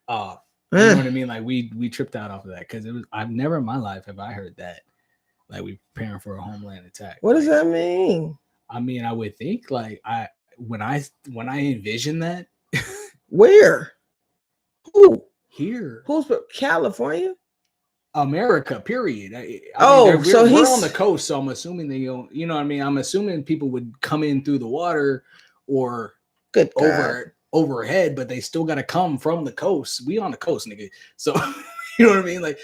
you know what I mean? Like we tripped out off of that, because I've never in my life have I heard that, like, we preparing for a homeland attack. What does that mean? I mean, I would think, like, when I envision that. Where? Who? Here. Who's California? America, period. So we're on the coast, so I'm assuming they don't, you know what I mean? I'm assuming people would come in through the water or overhead, but they still got to come from the coast. We on the coast, nigga. So you know what I mean? Like,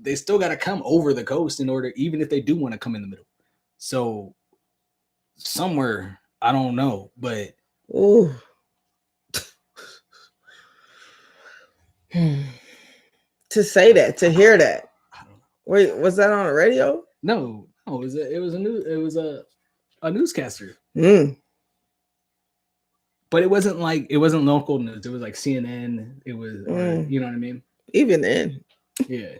they still got to come over the coast in order, even if they do want to come in the middle. So somewhere, I don't know, but To say that, to hear that. I don't know. Wait, was that on the radio? No, it was a newscaster. Mm. But it wasn't local news. It was like CNN. It was, you know what I mean? Even then. Yeah.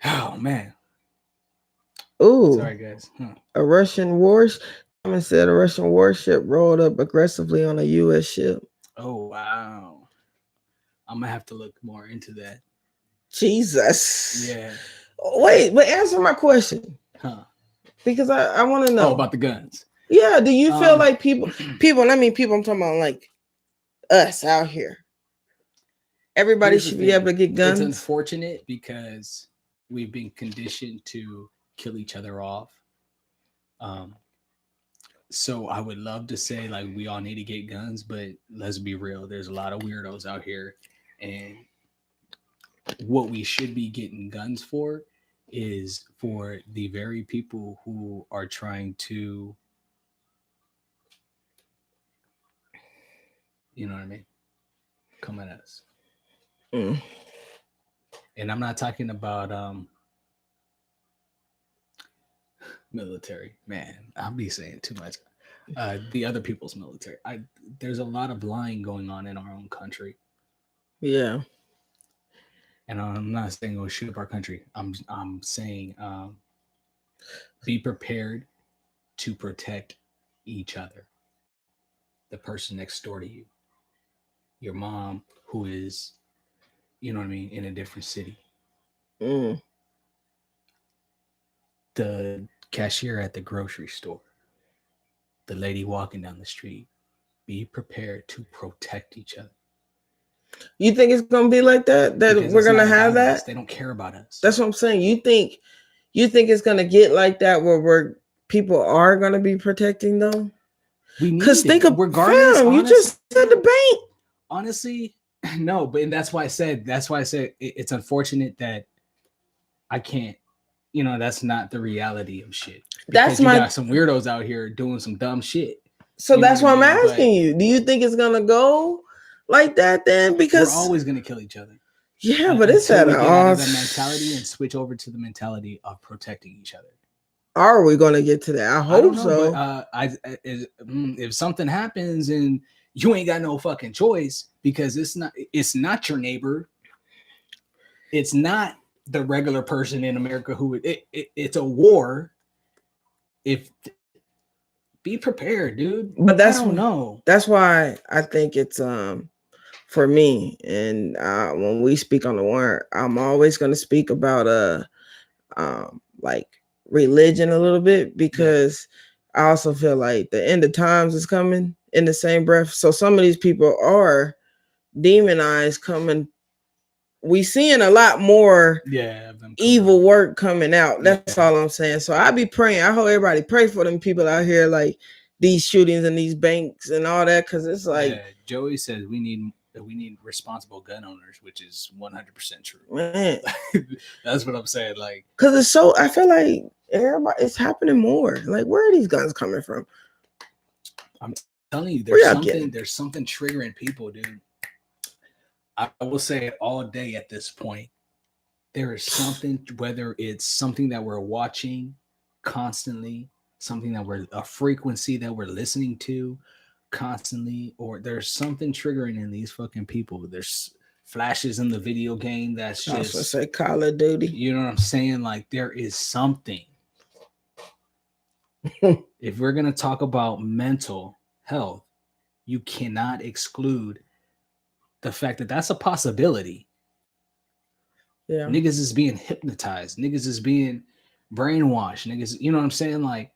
Oh man. Ooh. Sorry guys. Huh. A Russian warship. Someone said a Russian warship rolled up aggressively on a U.S. ship. Oh wow. I'm gonna have to look more into that. Jesus. Yeah. Wait, but answer my question. Huh. Because I want to know. Oh, about the guns. Yeah. Do you feel like people, and I mean people, I'm talking about like us out here. Everybody should be able to get guns. It's unfortunate because we've been conditioned to kill each other off. So I would love to say like we all need to get guns, but let's be real. There's a lot of weirdos out here, and what we should be getting guns for is for the very people who are trying to, you know what I mean, come at us. Mm. And I'm not talking about military, man. I'll be saying too much. The other people's military. There's a lot of lying going on in our own country. Yeah. And I'm not saying go shoot up our country. I'm saying be prepared to protect each other. The person next door to you, your mom, who is, you know what I mean, in a different city. Mm. The cashier at the grocery store, the lady walking down the street. Be prepared to protect each other. You think it's gonna be like that? That Because we're gonna have that? us. They don't care about us. That's what I'm saying. You think it's gonna get like that where people are gonna be protecting them? We need because think of regardless. Fam, you just said the bank. Honestly, no, but that's why I said it's unfortunate that I can't. You know, that's not the reality of shit. Because you got some weirdos out here doing some dumb shit. So that's why I'm asking you. Do you think it's gonna go like that then? Because we're always gonna kill each other. Yeah, but it's at out of the mentality and switch over to the mentality of protecting each other. Are we gonna get to that? I hope so. But, if something happens and you ain't got no fucking choice, because it's not your neighbor. It's not the regular person in America who it's a war. Be prepared, dude. But I don't know. That's why I think it's for me, and when we speak on the war, I'm always going to speak about like religion a little bit, because I also feel like the end of times is coming in the same breath. So some of these people are demonized coming. We seeing a lot more evil work coming out. That's all I'm saying. So I be praying. I hope everybody pray for them people out here, like these shootings in these banks and all that, because it's like Joey says we need responsible gun owners, which is 100% true. Man. That's what I'm saying. Like, because it's so, I feel like it's happening more. Like, where are these guns coming from? I'm telling you, there's something triggering people, dude. I will say it all day at this point. There is something, whether it's something that we're watching constantly, something that a frequency that we're listening to constantly, or there's something triggering in these fucking people. There's flashes in the video game that's just, I was gonna say Call of Duty. You know what I'm saying? Like, there is something. If we're gonna talk about mental health, you cannot exclude the fact that that's a possibility. Yeah, niggas is being hypnotized. Niggas is being brainwashed. Niggas, you know what I'm saying? Like,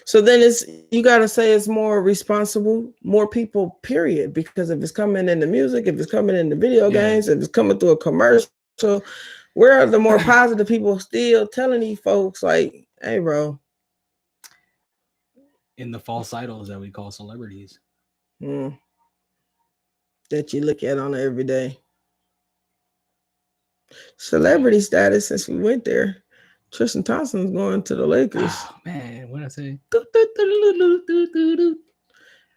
so then you gotta say it's more responsible, more people, period. Because if it's coming in the music, if it's coming in the video games, if it's coming through a commercial, where are the more positive people still telling these folks like, hey, bro? In the false idols that we call celebrities. That you look at on an everyday. Celebrity status, since we went there. Tristan Thompson's going to the Lakers. Oh, man, what did I say?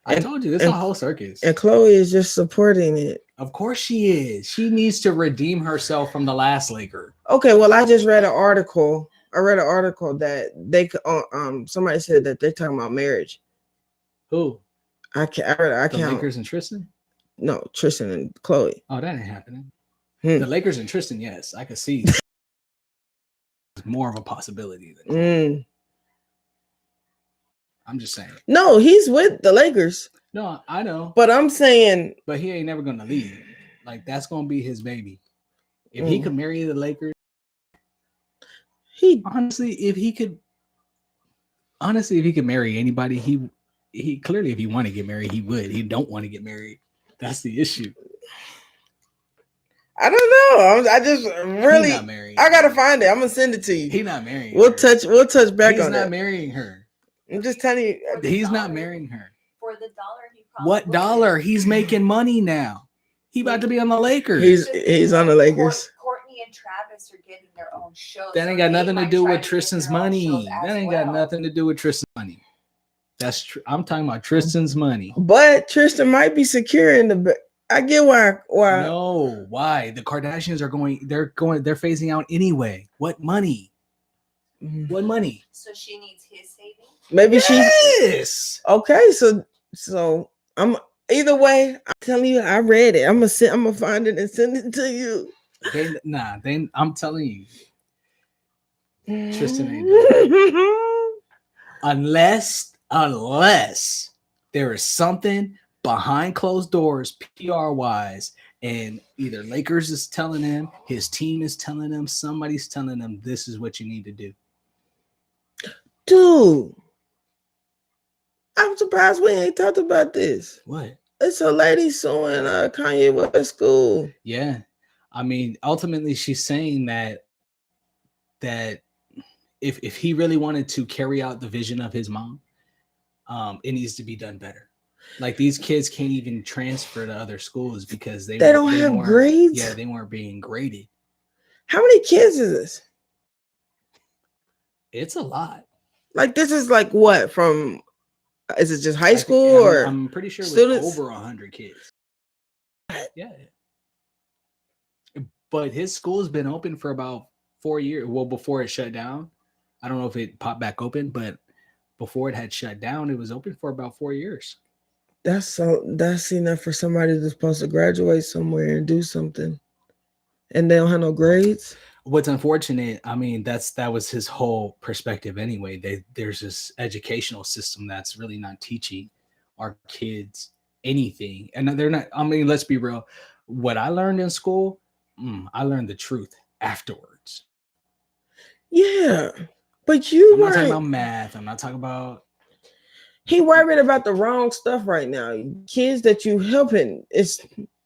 I told you, it's a whole circus. And Chloe is just supporting it. Of course she is. She needs to redeem herself from the last Laker. Okay, well, I just read an article. I read an article that they somebody said that they're talking about marriage. Who? I can't. I The can't. Lakers and Tristan? No, Tristan and Chloe. Oh, that ain't happening. The Lakers and Tristan, yes, I could see. It's more of a possibility than I'm just saying. No, he's with the Lakers. No, I know. But I'm saying. But he ain't never gonna leave. Like, that's gonna be his baby. If he could marry the Lakers, if he could marry anybody, he clearly, if he want to get married, he would. He don't want to get married. That's the issue. I don't know. I just really. Not marrying I gotta find it. I'm gonna send it to you. He's not marrying. We'll touch back he's on that. He's not marrying her. I'm just telling you. He's not marrying her. For the dollar, he probably what dollar? He's making money now. He about to be on the Lakers. He's on the Lakers. Courtney and Travis are getting their own shows. That ain't got nothing to do with Tristan's money. That ain't got nothing to do with Tristan's money. That's I'm talking about Tristan's money. But Tristan might be secure in the. I get why. No, why? The Kardashians are going. They're phasing out anyway. What money? What money? So she needs his savings. Maybe she's okay. So I'm either way. I'm telling you, I read it. I'm gonna find it and send it to you. I'm telling you, Tristan ain't doing it. unless there is something behind closed doors, PR wise, and either Lakers is telling him, his team is telling him, somebody's telling him, this is what you need to do. Dude, I'm surprised we ain't talked about this. What? It's a lady suing Kanye West school. Yeah, I mean, ultimately, she's saying that if he really wanted to carry out the vision of his mom, it needs to be done better. Like, these kids can't even transfer to other schools because they don't have grades. Yeah, they weren't being graded. How many kids is this? It's a lot. Like, this is like what from? Is it just high school or? I'm pretty sure it was over 100 kids. Yeah. But his school's been open for about 4 years. Well, before it shut down, I don't know if it popped back open, but before it had shut down, it was open for about 4 years. That's enough for somebody that's supposed to graduate somewhere and do something, and they don't have no grades. What's unfortunate, I mean, that was his whole perspective anyway. There's this educational system that's really not teaching our kids anything, and they're not. I mean, let's be real. What I learned in school, I learned the truth afterwards. Yeah, but I'm not talking about math. I'm not talking about. He worried about the wrong stuff right now. Kids that you helping,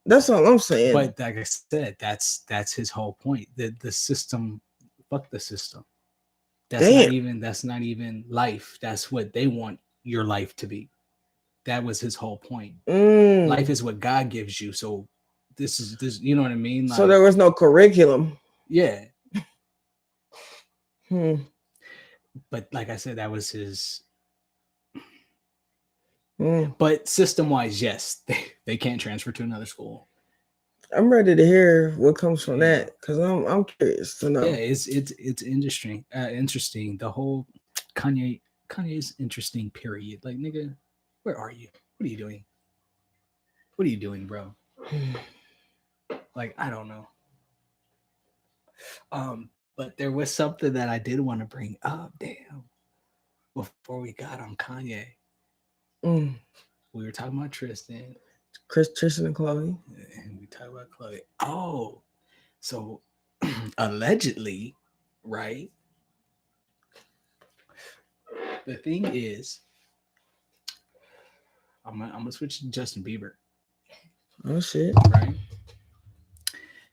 that's all I'm saying. But like I said, that's his whole point. The system, fuck the system. That's not even life. That's what they want your life to be. That was his whole point. Life is what God gives you. So this, you know what I mean? Like, so there was no curriculum. Yeah. But like I said, that was his. But system-wise, yes, they can't transfer to another school. I'm ready to hear what comes from that because I'm curious to know. Yeah, it's interesting. Interesting. The whole Kanye's interesting. Period. Like, nigga, where are you? What are you doing? What are you doing, bro? Like, I don't know. But there was something that I did want to bring up. Damn. Before we got on Kanye. We were talking about Tristan and Chloe. And we talked about Chloe. Oh, so allegedly, right? The thing is, I'm gonna switch to Justin Bieber. Oh shit! Right?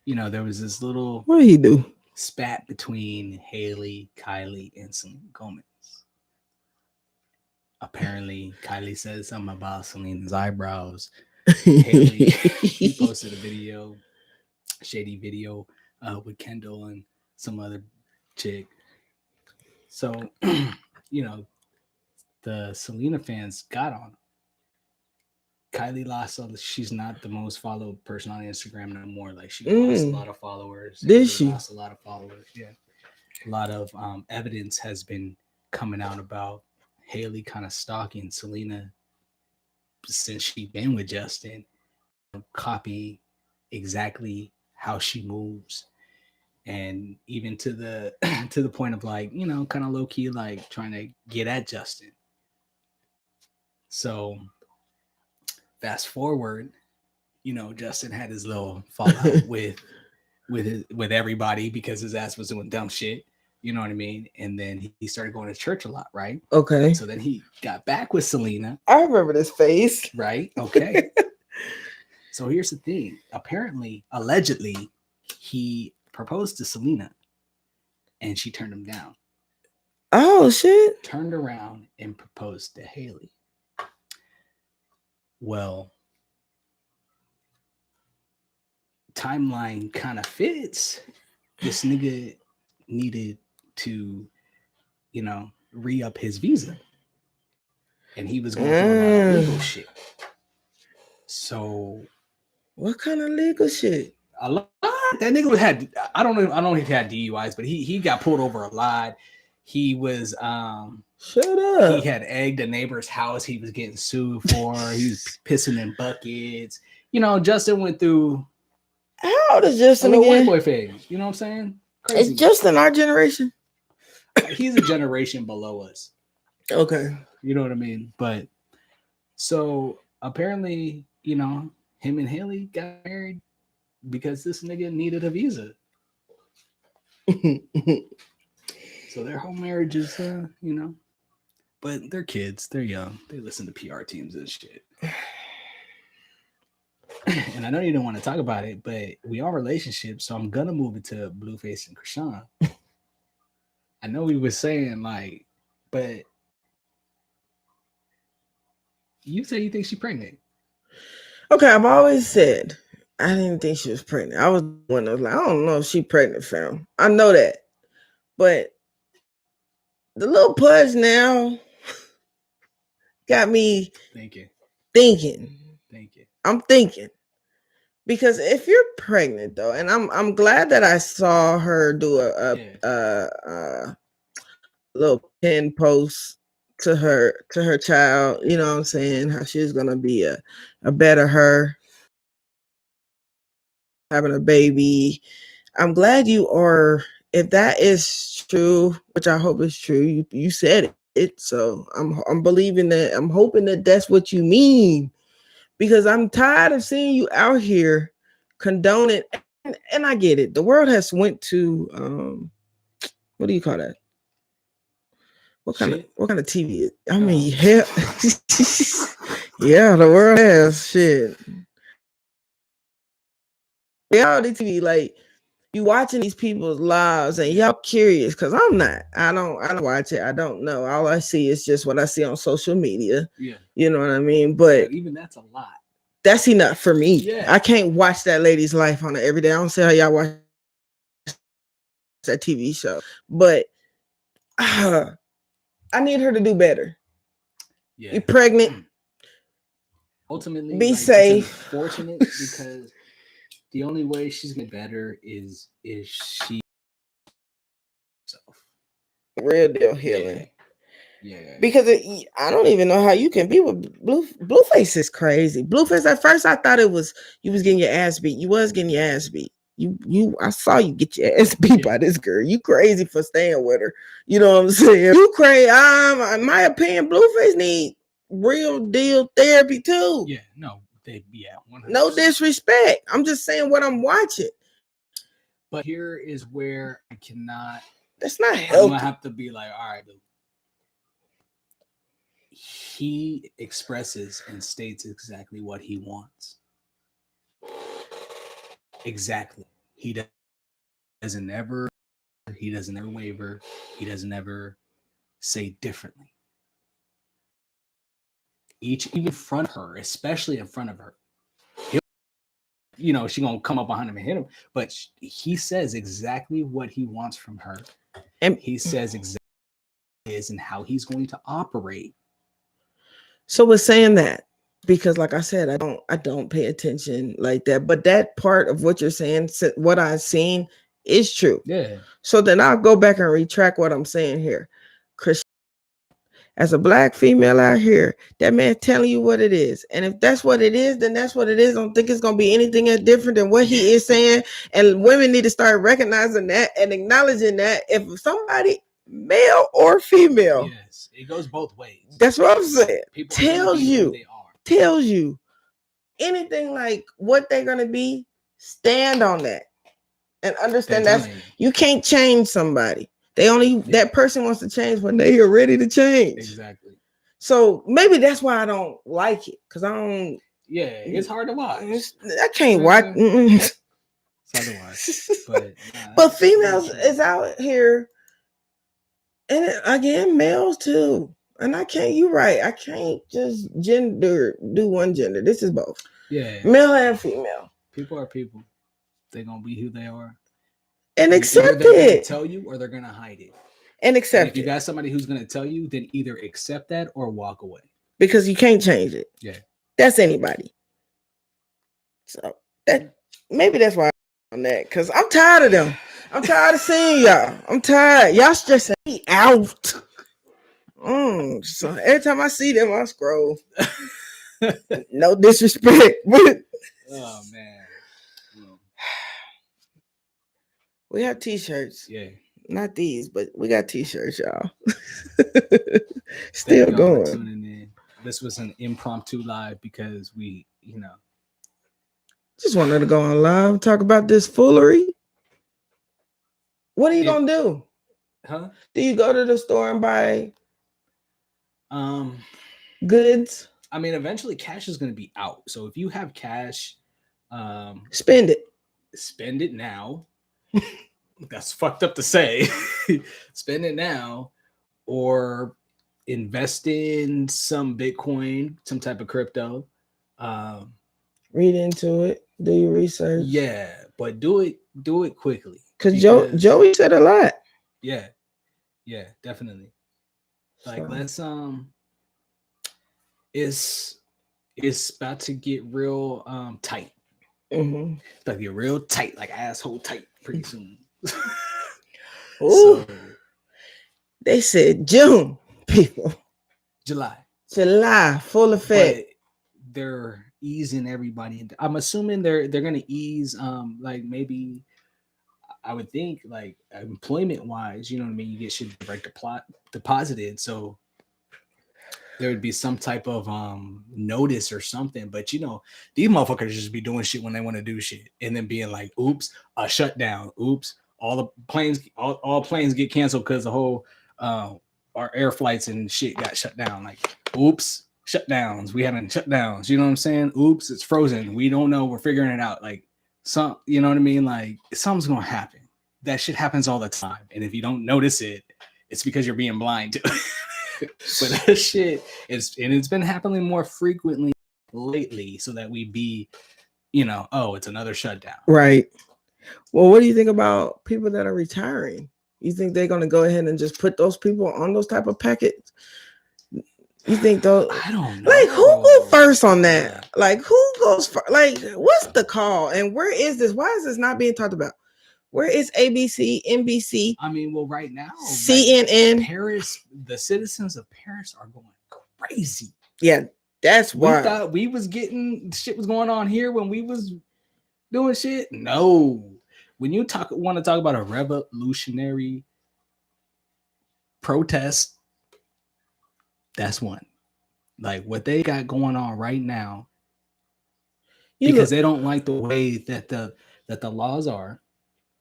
You know, there was this little what did he do? Spat between Haley, Kylie, and Selena Gomez. Apparently, Kylie said something about Selena's eyebrows. Haley, he posted a video, shady video, with Kendall and some other chick. So, you know, the Selena fans got on him. Kylie lost. She's not the most followed person on Instagram no more. Like she lost a lot of followers. Did Haley she? lost a lot of followers. Yeah, a lot of evidence has been coming out about Haley kind of stalking Selena since she been with Justin, copying exactly how she moves, and even to the to the point of like kind of low key like trying to get at Justin. So fast forward, Justin had his little fallout with everybody because his ass was doing dumb shit. You know what I mean? And then he started going to church a lot, right? Okay. So then he got back with Selena. I remember this face. Right? Okay. So here's the thing. Apparently, allegedly, he proposed to Selena and she turned him down. Oh shit. Turned around and proposed to Haley. Well, timeline kind of fits. This nigga needed to, re-up his visa. And he was going through a lot of legal shit. So what kind of legal shit? A lot. That nigga had, I don't know if he had DUIs, but he got pulled over a lot. He was shut up. He had egged a neighbor's house he was getting sued for. He was pissing in buckets. Justin went through how old is Justin a little again? white boy phase. You know what I'm saying? Crazy. It's Justin our generation. He's a generation below us. Okay. You know what I mean? But so apparently, him and Haley got married because this nigga needed a visa. So their whole marriage is, but they're kids. They're young. They listen to PR teams and shit. And I know you don't want to talk about it, but we are relationships, so I'm gonna move it to Blueface and Krishan. I know we were saying like, but you say you think she's pregnant. Okay, I've always said I didn't think she was pregnant. I was one of like, I don't know if she's pregnant, fam. I know that. But the little pudge now got me thinking. I'm thinking. Because if you're pregnant though, and I'm glad that I saw her do a little pin post to her child, you know what I'm saying, how she's gonna be a better her, having a baby. I'm glad you are, if that is true, which I hope is true, you said it, so I'm believing that, I'm hoping that that's what you mean, because I'm tired of seeing you out here condoning, and I get it, the world has went to what do you call that? What kind of TV is? I mean, yeah. Yeah, the world has shit. Reality TV, like you watching these people's lives and y'all curious, because I'm not. I don't watch it. I don't know. All I see is just what I see on social media. Yeah. You know what I mean? But even that's a lot. That's enough for me. Yeah. I can't watch that lady's life on it every day. I don't see how y'all watch that TV show. But I need her to do better. Yeah. You're pregnant. Ultimately, be safe. It's unfortunate because the only way she's gonna get better is she herself. Real deal healing. Yeah. Because I don't even know how you can be with Blueface is crazy. Blueface, at first I thought it was you was getting your ass beat. You was getting your ass beat. I saw you get your ass beat by this girl. You crazy for staying with her. You know what I'm saying? You crazy. In my opinion, Blueface need real deal therapy too. Yeah, no, 100%. No disrespect. I'm just saying what I'm watching. But here is where I cannot. That's not healthy. I'm gonna have to be like, all right, dude. He expresses and states exactly what he wants. Exactly. He doesn't ever waver. He doesn't ever say differently. Even in front of her, especially in front of her, she gonna come up behind him and hit him. But he says exactly what he wants from her, and he says exactly what it is and how he's going to operate. So with saying that, because like I said, I don't pay attention like that. But that part of what you're saying, what I've seen is true. Yeah. So then I'll go back and retract what I'm saying here. Chris, as a black female out here, that man telling you what it is. And if that's what it is, then that's what it is. I don't think it's going to be anything different than what he is saying. And women need to start recognizing that and acknowledging that if somebody, male or female, Yes, it goes both ways. that's what I'm saying, People tells you anything like what they're going to be, stand on that and understand that you can't change somebody. That person wants to change when they are ready to change. Exactly. So maybe that's why I don't like it, because I don't. Yeah, it's hard to watch. I can't watch. It's hard to watch. But females is out here, and again, males too. And I can't. You're right. I can't just do one gender. This is both. Yeah, male and female. People are people. They're gonna be who they are. And accept they're gonna it. tell you or they're gonna hide it. And accept it. If you got somebody who's gonna tell you, then either accept that or walk away. Because you can't change it. Yeah. That's anybody. So maybe that's why I'm on that. Because I'm tired of them. I'm tired of seeing y'all. I'm tired. Y'all stressing me out. So every time I see them, I scroll. No disrespect, but oh man. We have t-shirts. Yeah. Not these, but we got t-shirts, y'all. Still going. For tuning in. This was an impromptu live because we, just wanted to go on live and talk about this foolery. What are you gonna do? Huh? Do you go to the store and buy goods? I mean, eventually cash is gonna be out. So if you have cash, spend it. Spend it now. That's fucked up to say. Spend it now, or invest in some Bitcoin, some type of crypto. Read into it. Do your research. Yeah, but do it quickly. Because Joey said a lot. Yeah, definitely. Like let's it's about to get real tight. Mm-hmm. It's about to get real tight, like asshole tight, pretty soon. Ooh. So, they said June, people. July, full effect. But they're easing everybody. I'm assuming they're gonna ease, like maybe I would think like employment wise, you know what I mean. You get shit direct deposited, so there would be some type of notice or something. But these motherfuckers just be doing shit when they want to do shit, and then being like, "Oops, a shutdown. Oops." All the planes, all planes get canceled because the whole our air flights and shit got shut down. Like, oops, shutdowns. We having shutdowns. You know what I'm saying? Oops, it's frozen. We don't know. We're figuring it out. Like, you know what I mean? Like, something's gonna happen. That shit happens all the time. And if you don't notice it, it's because you're being blind to it. But that shit it's been happening more frequently lately, so that we be, oh, it's another shutdown. Right. Well, what do you think about people that are retiring? You think they're going to go ahead and just put those people on those type of packets? You think those? I don't know. Like, who go first on that? Like, who goes first? Like, what's the call? And where is this? Why is this not being talked about? Where is ABC, NBC? I mean, well, right now, CNN, Paris, the citizens of Paris are going crazy. Yeah, that's why. We thought we was getting shit was going on here when we was doing shit. No. When you want to talk about a revolutionary protest, that's one. Like what they got going on right now, because they don't like the way that the laws are,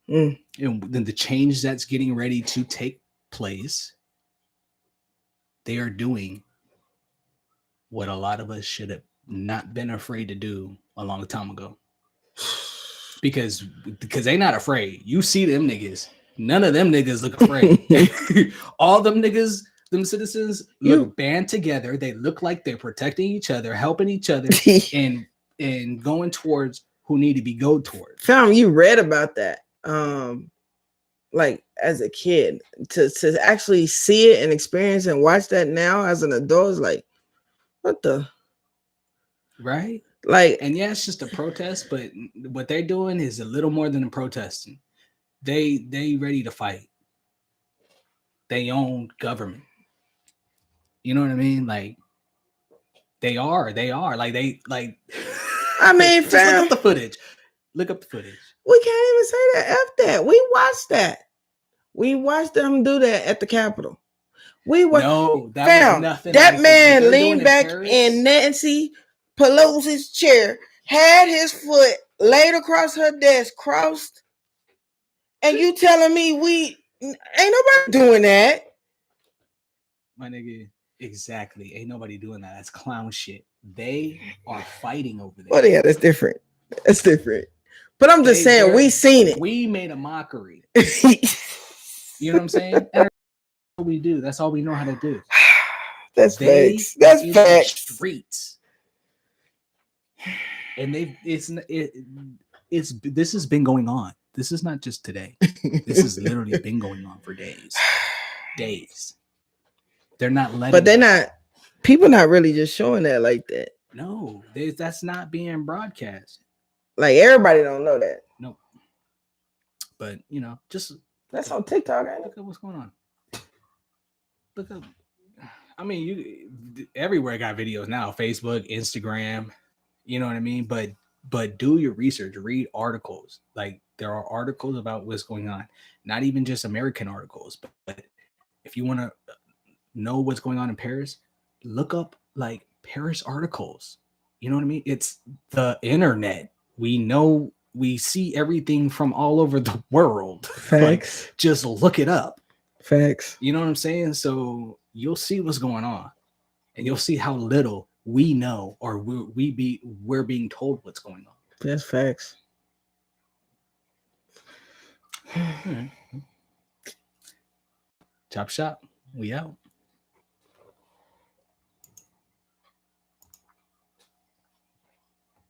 and then the change that's getting ready to take place. They are doing what a lot of us should have not been afraid to do a long time ago. Because they not afraid. You see them niggas. None of them niggas look afraid. All them niggas, them citizens look band together. They look like they're protecting each other, helping each other, and going towards who need to be go towards. Fam, you read about that. Like as a kid, to actually see it and experience and watch that now as an adult is like, what the? Right? Like, And yeah, it's just a protest, but what they're doing is a little more than a protesting. They ready to fight. They own government. You know what I mean? Like they are like they like. I mean, just look fam, up the footage. Look up the footage. we can't even say that. F that. We watched that. We watched them do that at the Capitol. We were No, that was fam. nothing That like what man they're doing leaned in back Paris. in Nancy Pelosi's chair, had his foot laid across her desk, crossed, and you telling me we ain't nobody doing that? My nigga, exactly. Ain't nobody doing that. That's clown shit. They are fighting over there. Well, yeah, that's different. That's different. But I'm just saying, we seen it. We made a mockery. You know what I'm saying? And that's what we do. That's all we know how to do. That's facts. That's in facts. The streets. And this has been going on. This is not just today. This has literally been going on for days. Days. They're not letting. But they're not. People not really just showing that like that. No, that's not being broadcast. Like everybody don't know that. No. But you know, just that's on TikTok. Ain't it? Look at what's going on. Look up. I mean, you everywhere got videos now. Facebook, Instagram. You know what I mean? But do your research. Read articles. Like there are articles about what's going on. Not even just American articles, but if you want to know what's going on in Paris, look up like Paris articles. You know what I mean? It's the internet. We see everything from all over the world. Facts. Like, just look it up. Facts. You know what I'm saying? So you'll see what's going on, and you'll see how little we know, or we're being told what's going on. That's facts. Chop shop. We out.